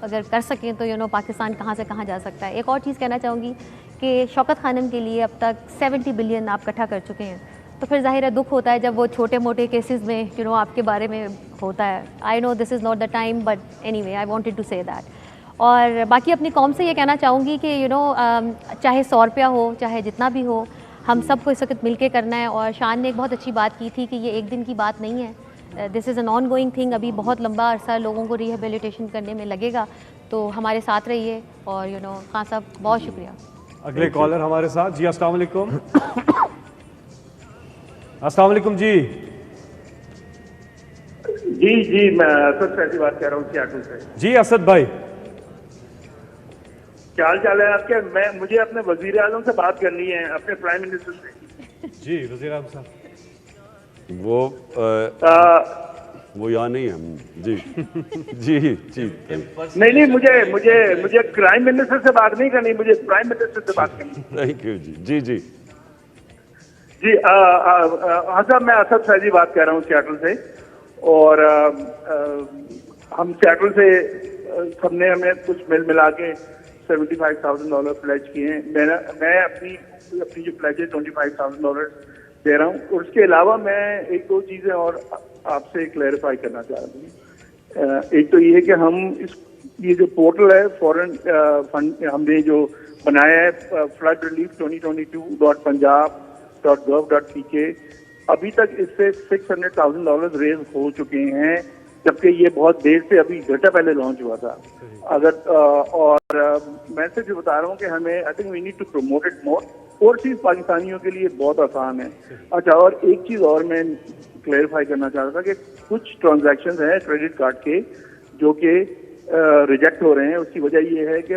اگر کر سکیں تو پاکستان کہاں سے کہاں جا سکتا ہے. ایک اور چیز کہنا چاہوں گی کہ شوکت خانم کے لیے اب تک 70 بلین آپ اکٹھا کر چکے ہیں, تو پھر ظاہر ہے دکھ ہوتا ہے جب وہ چھوٹے موٹے کیسز میں آپ کے بارے میں ہوتا ہے. I know this is not the time but anyway I wanted to say that. اور باقی اپنی قوم سے یہ کہنا چاہوں گی کہ چاہے 100 روپیہ ہو چاہے جتنا بھی ہو, ہم سب کو اس وقت مل کے کرنا ہے. اور شان نے ایک بہت اچھی بات کی تھی کہ یہ ایک دن کی بات نہیں ہے, this is an ongoing thing. ابھی بہت لمبا عرصہ لوگوں کو ریہیبلیٹیشن کرنے میں لگے گا, تو ہمارے ساتھ رہیے. اور خان صاحب بہت شکریہ. اگلے کالر ہمارے ساتھ. جی السلام علیکم. السلام علیکم. جی جی میں اسد فیضی بات کر رہا ہوں سیاٹل سے. جی اسد بھائی کیا حال چال ہے آپ کے؟ مجھے اپنے وزیر اعظم سے بات کرنی ہے, اپنے پرائم منسٹر سے. جی وزیر اعظم صاحب وہ یہاں نہیں ہے. جی جی جی نہیں مجھے پرائم منسٹر سے بات نہیں کرنی, مجھے پرائم منسٹر سے بات کرنی. Thank you. جی جی جی ہاں صاحب, میں اسد فیضی بات کر رہا ہوں سیاٹل سے. اور ہم سیاٹل سے سب نے ہمیں کچھ ملا کے $75,000 پلیج کیے ہیں. میں اپنی جو پلیج ہے $25,000 دے رہا ہوں. اور اس کے علاوہ میں ایک دو چیزیں اور آپ سے کلیریفائی کرنا چاہ رہا ہوں. ایک تو یہ کہ ہم یہ جو پورٹل ہے فورن فنڈ ہم نے جو بنایا ہے فلڈ ریلیف 2022.punjab.gov.pk, ابھی تک اس سے $600,000 ریز ہو چکے ہیں, جبکہ یہ بہت دیر سے ابھی گھنٹہ پہلے لانچ ہوا تھا. اور میں سے جو بتا رہا ہوں کہ ہمیں I think we need to promote it more. اور چیز پاکستانیوں کے لیے بہت آسان ہے. اچھا, اور ایک چیز اور میں کلیئرفائی کرنا چاہ رہا تھا کہ کچھ ٹرانزیکشنز ہیں کریڈٹ کارڈ کے جو کہ ریجیکٹ ہو رہے ہیں. اس کی وجہ یہ ہے کہ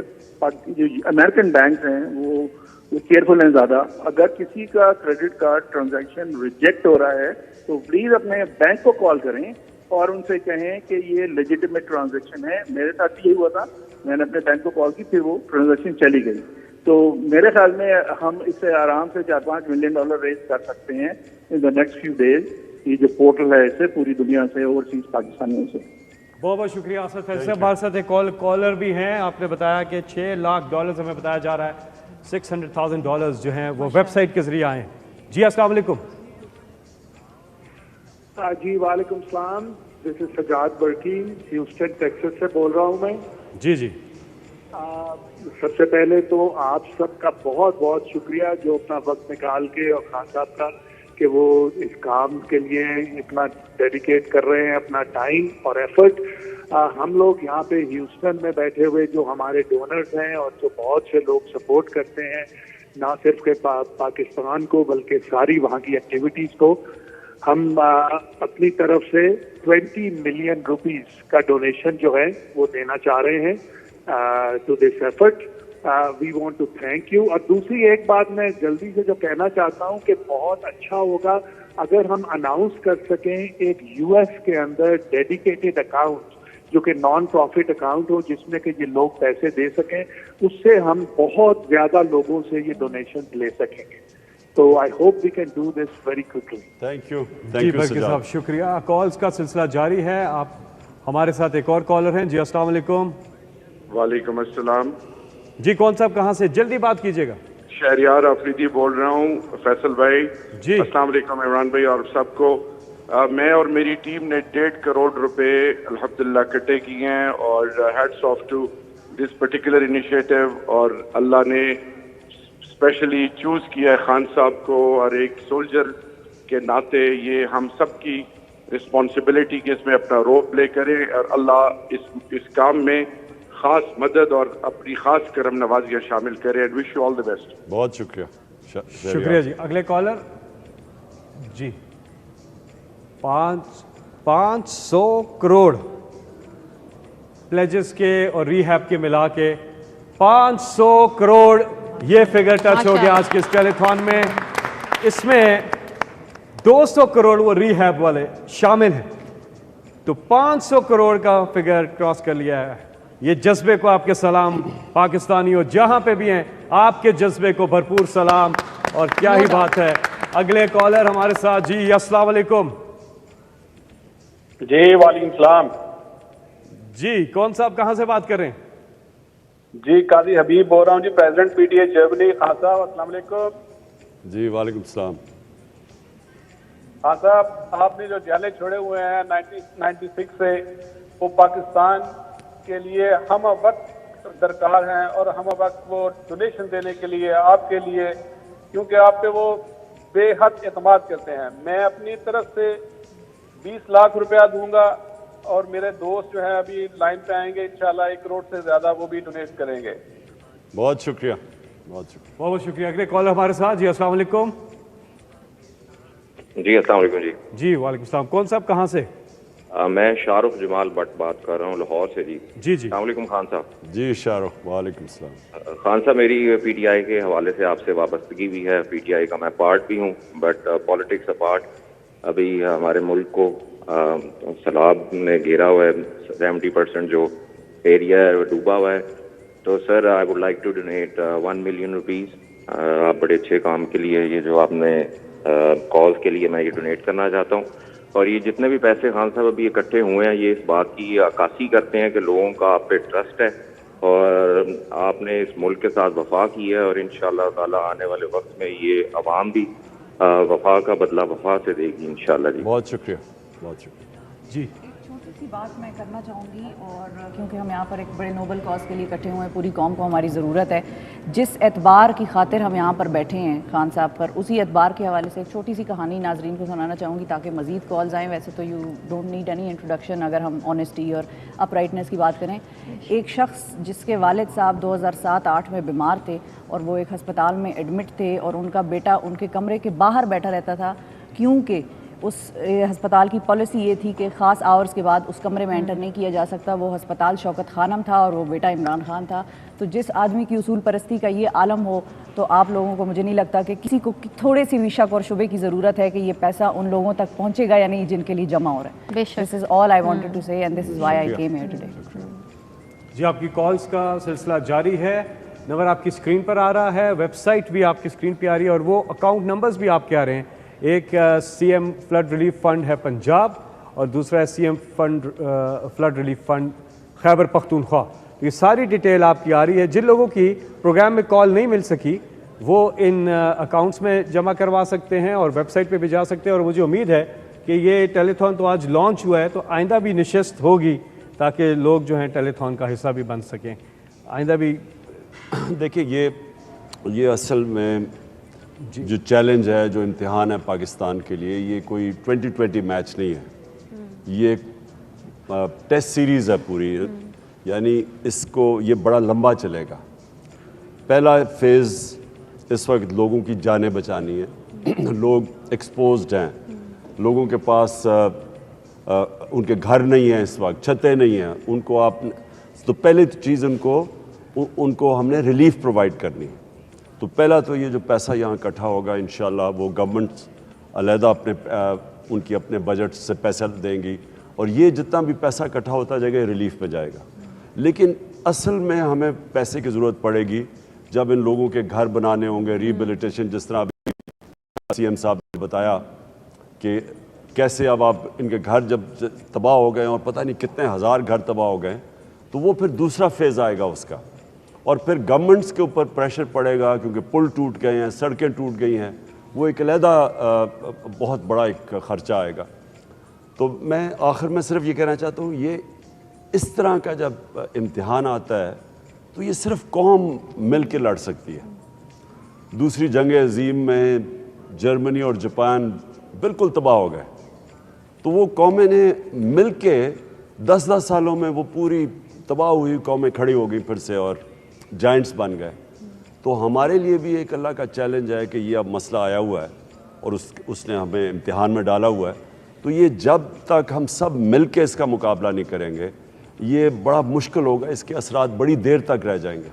جو امریکن بینکس ہیں وہ کیئرفل ہیں زیادہ. اگر کسی کا کریڈٹ کارڈ ٹرانزیکشن ریجیکٹ ہو رہا ہے تو پلیز اپنے بینک کو کال کریں اور ان سے کہیں کہ یہ لیجیٹمیٹ ٹرانزیکشن ہے. میرے ساتھ بھی یہی ہوا تھا, میں نے اپنے بینک کو کال کی, پھر وہ ٹرانزیکشن چلی گئی. تو میرے خیال میں ہم اس سے آرام سے $4-5 ملین ریز کر سکتے ہیں ان دا نیکسٹ فیو ڈیز. یہ جو پورٹل ہے اسے پوری دنیا سے اوورسیز پاکستانیوں سے. بہت بہت شکریہ اسد فیضی صاحب. ہمارے ساتھ ایک کالر بھی ہیں. آپ نے بتایا کہ $6 لاکھ ہمیں بتایا جا رہا ہے, $600,000 جو ہیں وہ ویب سائٹ کے ذریعے آئے ہیں. جی السلام علیکم. جی وعلیکم السلام. دس از سجاد برکی, ہیوسٹن ٹیکسس سے بول رہا ہوں میں. جی جی سب سے پہلے تو آپ سب کا بہت بہت شکریہ جو اپنا وقت نکال کے, اور خان صاحب کا کہ وہ اس کام کے لیے اتنا ڈیڈیکیٹ کر رہے ہیں اپنا ٹائم اور ایفرٹ. ہم لوگ یہاں پہ ہیوسٹن میں بیٹھے ہوئے جو ہمارے ڈونرز ہیں اور جو بہت سے لوگ سپورٹ کرتے ہیں نہ صرف کہ پاکستان کو بلکہ ساری وہاں کی ایکٹیویٹیز کو, ہم اپنی طرف سے 20 ملین روپیز کا ڈونیشن جو ہے وہ دینا چاہ رہے ہیں to this effort. We want to thank you. اور دوسری ایک بات میں جلدی سے جو کہنا چاہتا ہوں کہ بہت اچھا ہوگا اگر ہم اناؤنس کر سکیں ایک US کے اندر ڈیڈیکیٹڈ اکاؤنٹ جو کہ نان پروفٹ اکاؤنٹ ہو جس میں کہ یہ لوگ پیسے دے سکیں. اس سے ہم بہت زیادہ لوگوں سے یہ ڈونیشن لے سکیں گے. تو I hope we can do this very quickly. Thank you. جی برکی صاحب شکریہ. کالز کا سلسلہ جاری ہے. آپ हमारे साथ एक और कॉलर हैं। जी अस्सलाम वालेकुम। वालेकुम अस्सलाम। जी कौन साहब कहाँ से? जल्दी बात कीजिएगा। शहरियार अफरीदी बोल रहा हूँ। फैसल भाई जी अस्सलाम वालेकुम। इमरान भाई और सबको मैं और मेरी टीम ने 1.5 करोड़ रुपए अल्हम्दुलिल्लाह इकट्ठे किए हैं और hats off to this particular initiative. और अल्लाह ने स्पेशली चूज किया है खान साहब को और एक सोल्जर के नाते ये हम सब की रिस्पॉन्सिबिलिटी कि इसमें अपना रोल प्ले करें और अल्लाह इस काम में खास मदद और अपनी खास करम नवाजियाँ शामिल करें। And wish you all the best. बहुत शुक्रिया। शुक्रिया जी। अगले कॉलर जी। 500 करोड़ प्लेजेस के और रीहैब के मिला के 500 करोड़ ये फिगर टच हो गया आज के इस टेलीथॉन में। इसमें 200 करोड़ वो रीहैब वाले शामिल हैं, तो 500 करोड़ का फिगर क्रॉस कर लिया है। ये जज्बे को आपके सलाम पाकिस्तानियों, जहां पे भी हैं आपके जज्बे को भरपूर सलाम। और क्या ही बात है। अगले कॉलर हमारे साथ जी। अस्सलाम वालेकुम। जी वालेकुम सलाम। जी कौन साहब कहां से बात कर रहे हैं? जी काजी हबीब बोल रहा हूँ जी, प्रेसिडेंट पीटीआई जर्मनी। खान साहब अस्सलाम वालेकुम। जी वालेकुम सलाम। खान साहब आपने जो जेलें छोड़े हुए हैं 1996 से, वो पाकिस्तान के लिए हम वक्त दरकार हैं और हम वक्त वो डोनेशन देने के लिए आपके लिए, क्योंकि आप पे वो बेहद एतमाद करते हैं। मैं अपनी तरफ से 20 लाख रुपया दूंगा और मेरे दोस्त जो हैं अभी लाइन पे आएंगे इंशाल्लाह 1 करोड़ से ज्यादा वो भी डोनेट करेंगे। बहुत शुक्रिया। बहुत शुक्रिया। बहुत शुक्रिया। अगले कॉलर हमारे साथ जी। अस्सलाम वालेकुम। जी अस्सलाम वालेकुम जी। जी वालेकुम सलाम। कौन साहब कहाँ से? मैं शाहरुख जमाल भट्ट बात कर रहा हूँ लाहौर से जी। जी जी। अस्सलाम वालेकुम खान साहब। जी शाहरुख वालेकुम सलाम। खान साहब मेरी पीटीआई के हवाले से आपसे वाबस्तगी भी है, पीटीआई का मैं पार्ट भी हूँ, बट पॉलिटिक्स अपार्ट अभी हमारे मुल्क को सैलाब ने घेरा हुआ है। 70% जो एरिया है वो डूबा हुआ है। तो sir I would like to donate 1 million rupees आप बड़े अच्छे काम के लिए, ये जो आपने कॉज के लिए मैं ये डोनेट करना चाहता हूँ। और ये जितने भी पैसे खान साहब अभी इकट्ठे हुए हैं, ये इस बात की अक्कासी करते हैं कि लोगों का आप पे ट्रस्ट है और आपने इस मुल्क के साथ वफा की है और इंशाअल्लाह ताला आने वाले वक्त में ये अवाम भी वफा का बदला वफा से देगी इंशाअल्लाह जी। बहुत शुक्रिया। बहुत शुक्रिया जी। छोटी सी बात मैं करना चाहूँगी, और क्योंकि हम यहाँ पर एक बड़े नोबल कॉज के लिए इकट्ठे हुए हैं, पूरी कौम को हमारी ज़रूरत है। जिस एतबार की खातिर हम यहाँ पर बैठे हैं खान साहब पर, उसी एतबार के हवाले से एक छोटी सी कहानी नाजरीन को सुनाना चाहूँगी ताकि मज़ीद कॉल्स आएँ। वैसे तो you don't need any introduction अगर हम ऑनेस्टी और अपराइटनेस की बात करें। एक शख्स जिसके वालिद साहब 2007-8 में बीमार थे और वो एक हस्पताल में एडमिट थे और उनका बेटा उनके कमरे के बाहर बैठा रहता था, क्योंकि उस हस्पताल की पॉलिसी ये थी कि ख़ास आवर्स के बाद उस कमरे में एंटर नहीं किया जा सकता। वो हस्पताल शौकत खानम था और वो बेटा इमरान खान था। तो जिस आदमी की उसूल परस्ती का ये आलम हो, तो आप लोगों को, मुझे नहीं लगता कि किसी को थोड़े सी भी शक और शुबे की ज़रूरत है कि ये पैसा उन लोगों तक पहुँचेगा या नहीं जिनके लिए जमा हो रहा है। This is all I wanted to say and this is why I came here today. जी आपकी कॉल्स का सिलसिला जारी है। नंबर आपकी स्क्रीन पर आ रहा है, वेबसाइट भी आपकी स्क्रीन पर आ रही है और वो अकाउंट नंबर्स भी आपके आ रहे हैं। एक सीएम फ्लड रिलीफ फंड है पंजाब और दूसरा है CM fund flood relief fund Khyber Pakhtunkhwa. ये सारी डिटेल आपकी आ रही है। जिन लोगों की प्रोग्राम में कॉल नहीं मिल सकी वो इन अकाउंट्स में जमा करवा सकते हैं और वेबसाइट पे भी जा सकते हैं। और मुझे उम्मीद है कि ये टेलीथॉन तो आज लॉन्च हुआ है, तो आइंदा भी निशस्त होगी ताकि लोग जो हैं टेलीथॉन का हिस्सा भी बन सकें आइंदा भी। देखिए ये असल में जो चैलेंज है, जो इम्तिहान है पाकिस्तान के लिए, ये कोई 2020 मैच नहीं है, ये टेस्ट सीरीज़ है पूरी। यानी इसको ये बड़ा लंबा चलेगा। पहला फेज़ इस वक्त लोगों की जानें बचानी है। लोग एक्सपोज्ड हैं, लोगों के पास उनके घर नहीं हैं, इस वक्त छतें नहीं हैं उनको। आप तो पहली चीज़ उनको हमने रिलीफ प्रोवाइड करनी है। तो पहला तो ये जो पैसा यहाँ इकट्ठा होगा इंशाल्लाह वो गवर्नमेंट अलहदा उनकी अपने बजट से पैसा देंगी और ये जितना भी पैसा इकट्ठा होता जाएगा रिलीफ पे जाएगा। लेकिन असल में हमें पैसे की ज़रूरत पड़ेगी जब इन लोगों के घर बनाने होंगे, रिहेबिलिटेशन, जिस तरह अभी सीएम साहब ने बताया कि कैसे अब आप इनके घर जब तबाह हो गए और पता नहीं कितने हज़ार घर तबाह हो गए, तो वो फिर दूसरा फेज़ आएगा उसका, और फिर गवर्नमेंट्स के ऊपर प्रेशर पड़ेगा क्योंकि पुल टूट गए हैं, सड़कें टूट गई हैं, वो एक अलहदा बहुत बड़ा एक ख़र्चा आएगा। तो मैं आखिर में सिर्फ ये कहना चाहता हूँ, ये इस तरह का जब इम्तिहान आता है तो ये सिर्फ कौम मिल के लड़ सकती है। दूसरी जंग अज़ीम में जर्मनी और जापान बिल्कुल तबाह हो गए, तो वो कौमें ने मिल के 10-10 सालों में वो पूरी तबाह हुई कौमें खड़ी हो गई फिर से और जाइंट्स बन गए। तो हमारे लिए भी एक अल्लाह का चैलेंज है कि ये अब मसला आया हुआ है और उसने हमें इम्तिहान में डाला हुआ है, तो ये जब तक हम सब मिल के इसका मुकाबला नहीं करेंगे ये बड़ा मुश्किल होगा, इसके असरात बड़ी देर तक रह जाएंगे।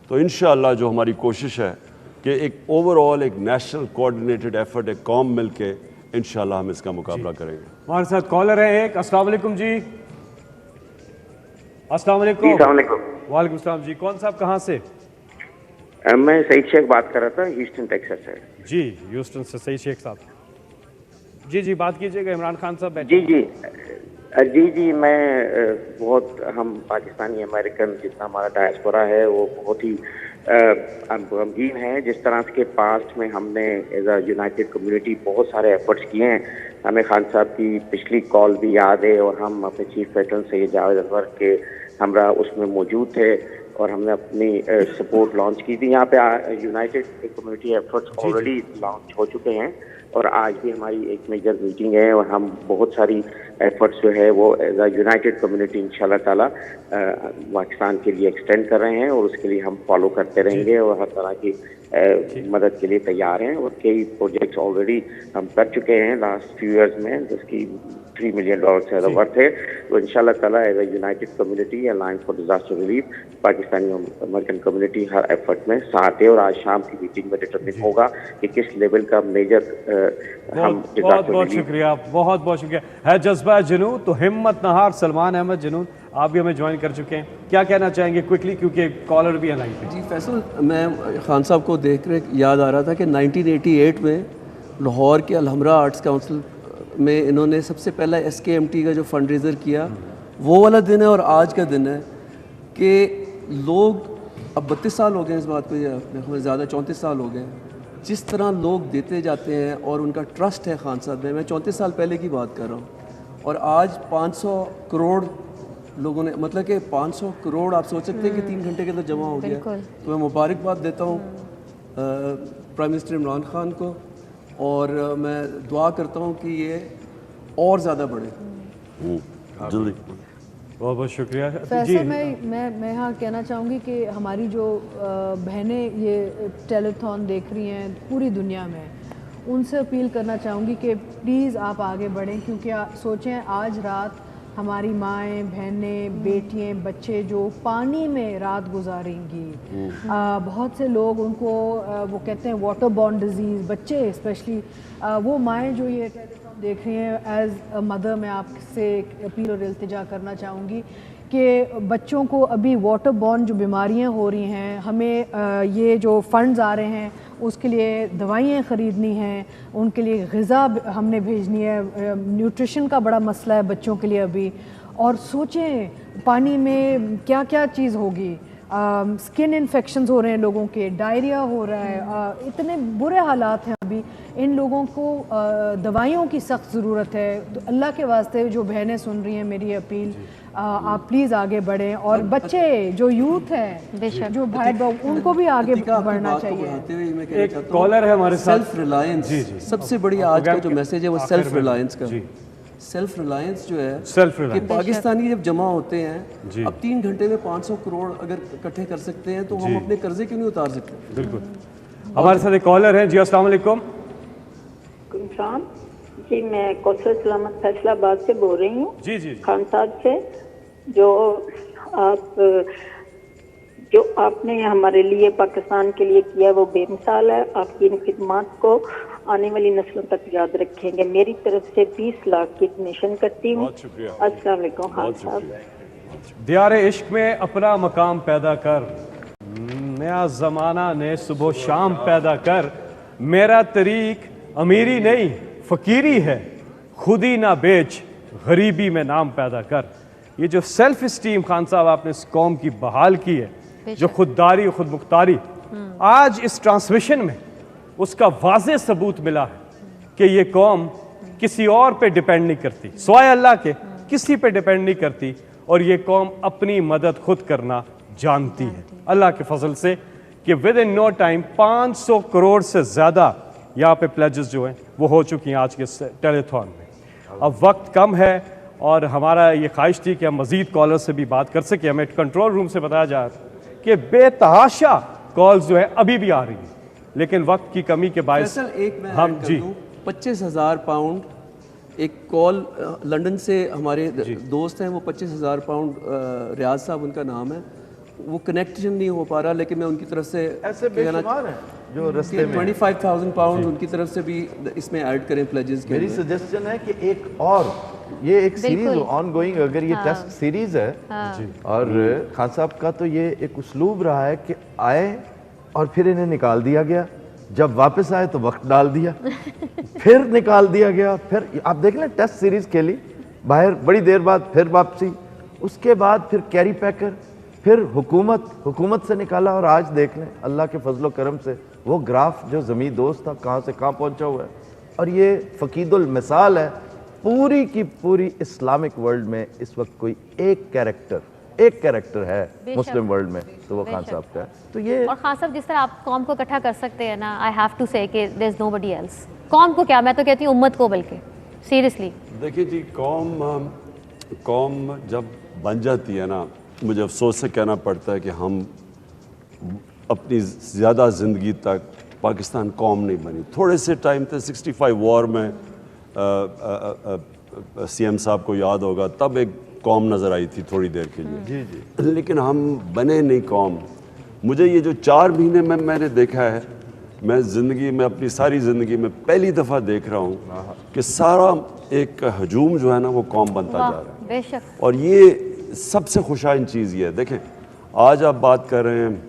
तो इंशाअल्लाह जो हमारी कोशिश है कि एक ओवरऑल एक नेशनल कोऑर्डिनेटेड एफर्ट, एक कौम मिल के इंशाअल्लाह हम इसका मुकाबला करेंगे। हमारे साथ कॉलर है एक। अस्सलाम वालेकुम जी। अस्सलाम वालेकुम। वालेकुम सलाम जी। कौन साहब कहाँ से? मैं सईद शेख बात कर रहा था, ह्यूस्टन टेक्सास से। जी ह्यूस्टन से सईद शेख साहब। जी बात कीजिएगा। इमरान खान साहब बैठे। जी मैं बहुत, हम पाकिस्तानी अमेरिकन जितना हमारा डायस्पोरा है वो बहुत ही गमगीन है जिस तरह के पास्ट में हमने एज अ यूनाइटेड कम्युनिटी बहुत सारे एफर्ट्स किए हैं। हमें खान साहब की पिछली कॉल भी याद है और हम अपने चीफ वेटरन सैयद जावेद अनवर के हमरा उसमें मौजूद थे और हमने अपनी सपोर्ट लॉन्च की थी। यहाँ पे United community efforts already launch हो चुके हैं और आज भी हमारी एक मेजर मीटिंग है और हम बहुत सारी एफर्ट्स जो है वो एज अ यूनाइटेड कम्युनिटी इंशाल्लाह ताला पाकिस्तान के लिए एक्सटेंड कर रहे हैं और उसके लिए हम फॉलो करते रहेंगे और हर तरह की मदद के लिए तैयार हैं। और कई प्रोजेक्ट्स ऑलरेडी हम कर चुके हैं लास्ट फ्यू ईयर्स में जिसकी $3 मिलियन से ज़्यादा वर्थ है। तो इंशाल्लाह ताला as a united community alliance for disaster relief Pakistani American community हर एफर्ट में साथ है और आज शाम की मीटिंग में डिटरमिन होगा कि किस लेवल का मेजर हम बहुत शुक्रिया, बहुत शुक्रिया। है जज्बा जुनून तो हिम्मत न हार। सलमान अहमद जुनून आप भी हमें ज्वाइन कर चुके हैं, क्या कहना चाहेंगे क्विकली क्योंकि कॉलर भी है लाइन पे। जी फैसल, मैं खान साहब को देख कर याद आ रहा था कि 1988 में लाहौर के अलहमरा आर्ट्स काउंसिल में इन्होंने सबसे पहला SKMT का जो फंड रेजर किया वो वाला दिन है और आज का दिन है कि लोग, अब 32 साल हो गए इस बात को, ज़्यादा 34 साल हो गए, जिस तरह लोग देते जाते हैं और उनका ट्रस्ट है खान साहब में। मैं 34 साल पहले की बात कर रहा हूँ और आज 500 करोड़ लोगों ने, मतलब कि 500 करोड़ आप सोच सकते हैं कि 3 घंटे के अंदर जमा हो गया। तो मैं मुबारकबाद देता हूँ प्राइम मिनिस्टर इमरान खान को और मैं दुआ करता हूँ कि ये और ज़्यादा बढ़े। जल्दी। बहुत बहुत शुक्रिया। फैसल, मैं यहाँ कहना चाहूँगी कि हमारी जो बहनें ये टेलीथॉन देख रही हैं पूरी दुनिया में, उनसे अपील करना चाहूँगी कि प्लीज़ आप आगे बढ़ें क्योंकि सोचें आज रात हमारी माएँ, बहनें, बेटियाँ, बच्चे जो पानी में रात गुजारेंगी। बहुत से लोग उनको वो कहते हैं वाटर बॉर्न डिजीज़, बच्चे स्पेशली, वो माएँ जो ये टेलीफोन देख रही हैं, एज अ मदर मैं आपसे अपील और इल्तिजा करना चाहूँगी कि बच्चों को अभी वाटर बॉर्न जो बीमारियाँ हो रही हैं, हमें ये जो फंड्स आ रहे हैं उसके लिए दवाइयाँ ख़रीदनी हैं, उनके लिए ग़िज़ा हमने भेजनी है, न्यूट्रिशन का बड़ा मसला है बच्चों के लिए अभी। और सोचें पानी में क्या क्या चीज़ होगी, स्किन इन्फेक्शंस हो रहे हैं लोगों के, डायरिया हो रहा है, इतने बुरे हालात हैं अभी। इन लोगों को दवाइयों की सख्त ज़रूरत है। तो अल्लाह के वास्ते जो बहनें सुन रही हैं मेरी अपील, आप प्लीज़ आगे बढ़ें और बच्चे जो यूथ है, जो भाई बहन, उनको भी आगे बढ़ना चाहिए। एक कॉलर है हमारे साथ। सेल्फ रिलायंस, सबसे बड़ी आज का जो मैसेज है वो सेल्फ रिलायंस का। सेल्फ रिलायंस जो है कि पाकिस्तानी जब जमा होते हैं, अब 3 घंटे में 500 करोड़ अगर इकट्ठे कर सकते हैं तो हम अपने कर्जे क्यों नहीं उतार सकते। बिल्कुल। हमारे साथ एक कॉलर है। जी अस्सलाम वालेकुम। जी मैं कौसर सलामत फैसलाबाद से बोल रही हूँ। जी खान साहब से, जो आपने हमारे लिए पाकिस्तान के लिए किया वो बेमिसाल है। आपकी इन खिदमात को आने वाली नस्लों तक याद रखेंगे। मेरी तरफ से 20 लाख की डोनेशन करती हूँ। अस्सलाम वालेकुम खान साहब। दियारे इश्क में अपना मकाम पैदा कर, नया ज़माना ने सुबह शाम पैदा कर। मेरा तरीक अमीरी नहीं फ़कीरी है, खुद ही ना बेच गरीबी में नाम पैदा कर। ये जो सेल्फ इस्टीम खान साहब आपने इस कौम की बहाल की है, जो खुददारी और खुद मुख्तारी, आज इस ट्रांसमिशन में उसका वाज़ेह सबूत मिला है कि ये कौम किसी और पे डिपेंड नहीं करती, सिवाय अल्लाह के किसी पे डिपेंड नहीं करती, और ये कौम अपनी मदद खुद करना जानती है अल्लाह के फजल से कि within no time 500 crore से ज़्यादा यहाँ पे प्लेजेस जो हैं वो हो चुकी हैं आज के टेलीथॉन में। अब वक्त कम है और हमारा ये ख्वाहिश थी कि हम मज़ीद कॉलर से भी बात कर सकें। हमें कंट्रोल रूम से बताया जा रहा है कि बेतहाशा कॉल्स जो है अभी भी आ रही है, लेकिन वक्त की कमी के बायस हम जी 25,000 पाउंड एक कॉल लंदन से हमारे दोस्त हैं, वो 25,000 पाउंड रियाज साहब उनका नाम है, वो कनेक्शन नहीं हो पा रहा, लेकिन मैं उनकी तरफ से ऐसे बेशुमार हैं जो रास्ते में 25,000 पाउंड उनकी तरफ से भी इसमें ऐड करें प्लेजेस के। मेरी सजेशन है कि एक और ये एक सीरीज ऑन गोइंग, अगर ये टेस्ट सीरीज है और खान साहब का तो ये एक उस्लूब रहा है कि आए और फिर इन्हें निकाल दिया गया, जब वापस आए तो वक्त डाल दिया, फिर निकाल दिया गया, फिर आप देख लें टेस्ट सीरीज खेली बाहर, बड़ी देर बाद फिर वापसी, उसके बाद फिर कैरी पैकर, फिर हुकूमत से निकाला, और आज देख लें अल्लाह के फजलो करम से वो ग्राफ जो ज़मीं दोस्त था कहाँ से कहाँ पहुँचा हुआ है। और ये फ़कीदुल मिसाल है पूरी की पूरी इस्लामिक वर्ल्ड में इस वक्त कोई एक कैरेक्टर है मुस्लिम वर्ल्ड में, तो वो खान साहब का है। तो ये और खान साहब जिस तरह आप कौम को इकट्ठा कर सकते हैं ना, आई हैव टू से कि देयर इज नोबडी एल्स। कौम को क्या, मैं तो कहती हूँ उम्मत को, बल्कि सीरियसली देखिए जी, कौम जब बन जाती है ना, मुझे अफसोस से कहना पड़ता है कि हम अपनी ज़्यादा ज़िंदगी तक पाकिस्तान कौम नहीं बनी। थोड़े से टाइम थे 65 वॉर में, सीएम साहब को याद होगा, तब एक कौम नज़र आई थी थोड़ी देर के लिए, जी, लेकिन हम बने नहीं कौम। मुझे ये जो 4 महीने में मैंने देखा है, मैं ज़िंदगी में अपनी सारी ज़िंदगी में पहली दफ़ा देख रहा हूँ कि सारा एक हजूम जो है ना वो कौम बनता जा रहा है। बेशक। और ये सबसे खुशाइन चीज़ ये है, देखें आज आप बात कर रहे हैं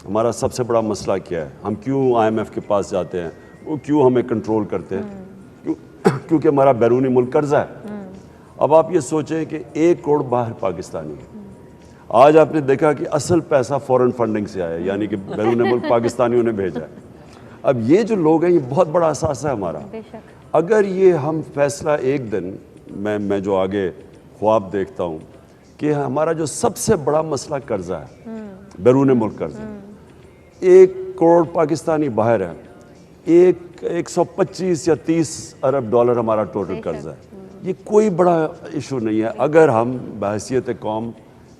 हमारा सबसे बड़ा मसला क्या है, हम क्यों IMF के पास जाते हैं, वो क्यों हमें कंट्रोल करते हैं, क्योंकि हमारा बैरूनी मुल्क कर्जा है। अब आप ये सोचें कि 1 करोड़ बाहर पाकिस्तानी है, आज आपने देखा कि असल पैसा फॉरेन फंडिंग से आया, यानी कि बैरूनी मुल्क पाकिस्तानियों ने भेजा है। अब ये जो लोग हैं ये बहुत बड़ा असासा है हमारा। अगर ये हम फैसला एक दिन, मैं जो आगे ख्वाब देखता हूँ कि हमारा जो सबसे बड़ा मसला कर्जा है, बैरून मुल्क कर्जा, 1 करोड़ पाकिस्तानी बाहर है, 125 या 30 अरब डॉलर हमारा टोटल कर्जा है। ये कोई बड़ा इशू नहीं है अगर हम बहैसियत कौम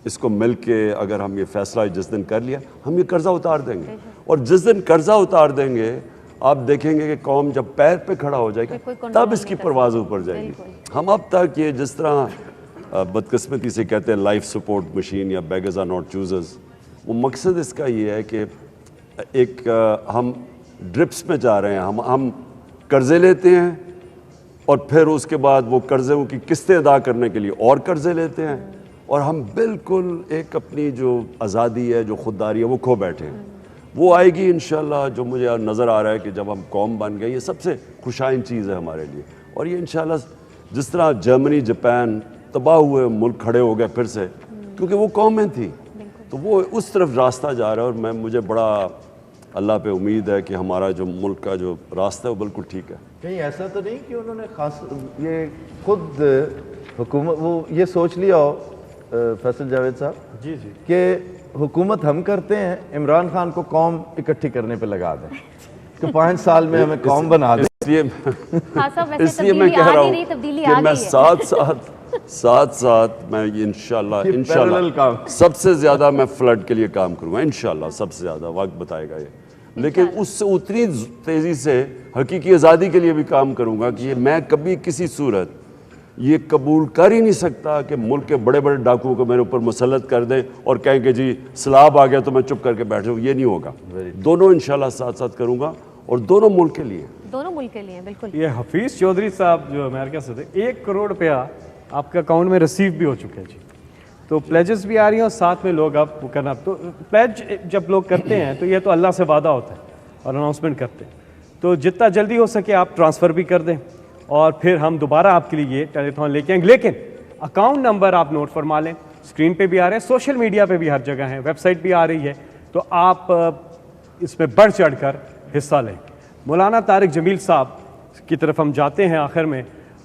इसको मिल के अगर हम ये फैसला जिस दिन कर लिया, हम ये कर्जा उतार देंगे। और जिस दिन कर्जा उतार देंगे आप देखेंगे कि कौम जब पैर पे खड़ा हो जाएगा तब इसकी परवाज़ ऊपर जाएगी। हम अब तक ये जिस तरह बदकिस्मती से कहते हैं लाइफ सपोर्ट मशीन या बेगर्स आर नॉट चूजर्स, वो मकसद इसका ये है कि एक हम ड्रिप्स में जा रहे हैं, हम कर्जे लेते हैं और फिर उसके बाद वो कर्ज़ों की किस्तें अदा करने के लिए और कर्जे लेते हैं, और हम बिल्कुल एक अपनी जो आज़ादी है, जो खुददारी है, वो खो बैठे हैं। वो आएगी इंशाल्लाह, जो मुझे नज़र आ रहा है कि जब हम कौम बन गए, ये सबसे खुशाइन चीज़ है हमारे लिए। और ये इंशाल्लाह जिस तरह जर्मनी जापान तबाह हुए मुल्क खड़े हो गए फिर से, क्योंकि वो कौमें थी, तो वो उस तरफ रास्ता जा रहा है। और मुझे बड़ा अल्लाह पे उम्मीद है कि हमारा जो मुल्क का जो रास्ता है वो बिल्कुल ठीक है। कहीं ऐसा तो नहीं कि उन्होंने खास ये खुद हुकूमत वो ये सोच लिया हो फैसल जावेद साहब जी कि हुकूमत हम करते हैं, इमरान खान को कौम इकट्ठी करने पे लगा दें कि 5 साल में हमें कौम बना दें। इसलिए मैं कह रहा हूँ कि मैं साथ साथ मैं इंशाल्लाह सबसे ज़्यादा मैं फ्लड के लिए काम करूँगा, इंशाल्लाह सबसे ज़्यादा, वक्त बताएगा ये। लेकिन उससे उतनी तेज़ी से हकीकी आज़ादी के लिए भी काम करूँगा कि मैं कभी किसी सूरत ये कबूल कर ही नहीं सकता कि मुल्क के बड़े बड़े डाकुओं को मेरे ऊपर मुसल्लत कर दें और कहें कि जी सलाब आ गया तो मैं चुप करके बैठ जाऊँ। ये नहीं होगा। दोनों इंशाल्लाह साथ साथ करूँगा और दोनों मुल्क के लिए, दोनों मुल्क के लिए। बिल्कुल। ये हफीज़ चौधरी साहब जो अमेरिका से थे, 1 करोड़ रुपया आपके अकाउंट में रिसीव भी हो चुके हैं जी। तो प्लेजेस भी आ रही हैं और साथ में लोग अब वो करना, तो प्लेज जब लोग करते हैं तो ये तो अल्लाह से वादा होता है और अनाउंसमेंट करते हैं, तो जितना जल्दी हो सके आप ट्रांसफ़र भी कर दें اور پھر ہم دوبارہ آپ کے لیے یہ ٹیلیتھون لے کے آئیں گے. لیکن اکاؤنٹ نمبر آپ نوٹ فرما لیں, اسکرین پہ بھی آ رہے ہیں, سوشل میڈیا پہ بھی ہر جگہ ہیں, ویب سائٹ بھی آ رہی ہے, تو آپ اس میں بڑھ چڑھ کر حصہ لیں. مولانا طارق جمیل صاحب کی طرف ہم جاتے ہیں آخر میں,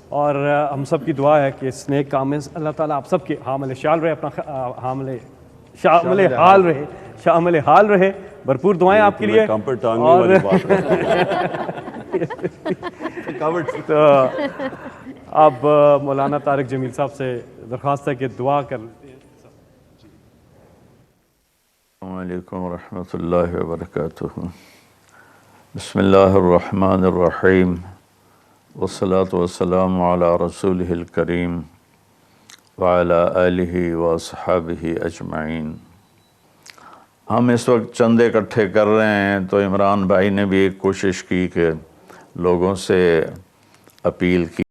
اور ہم سب کی دعا ہے کہ اس نیک کام میں اللہ تعالیٰ آپ سب کے حامل شال رہے, اپنا شامل حال رہے. بھرپور دعائیں آپ کے لیے. تو اب مولانا طارق جمیل صاحب سے درخواست ہے کہ دعا کر لیتے ہیں. السلام علیکم ورحمۃ اللہ وبرکاتہ. بسم اللہ الرحمن الرحیم والصلاة والسلام علی رسولہ الکریم وعلی آلہ واصحابہ اجمعین. ہم اس وقت چندے اکٹھے کر رہے ہیں, تو عمران بھائی نے بھی ایک کوشش کی کہ لوگوں سے اپیل کی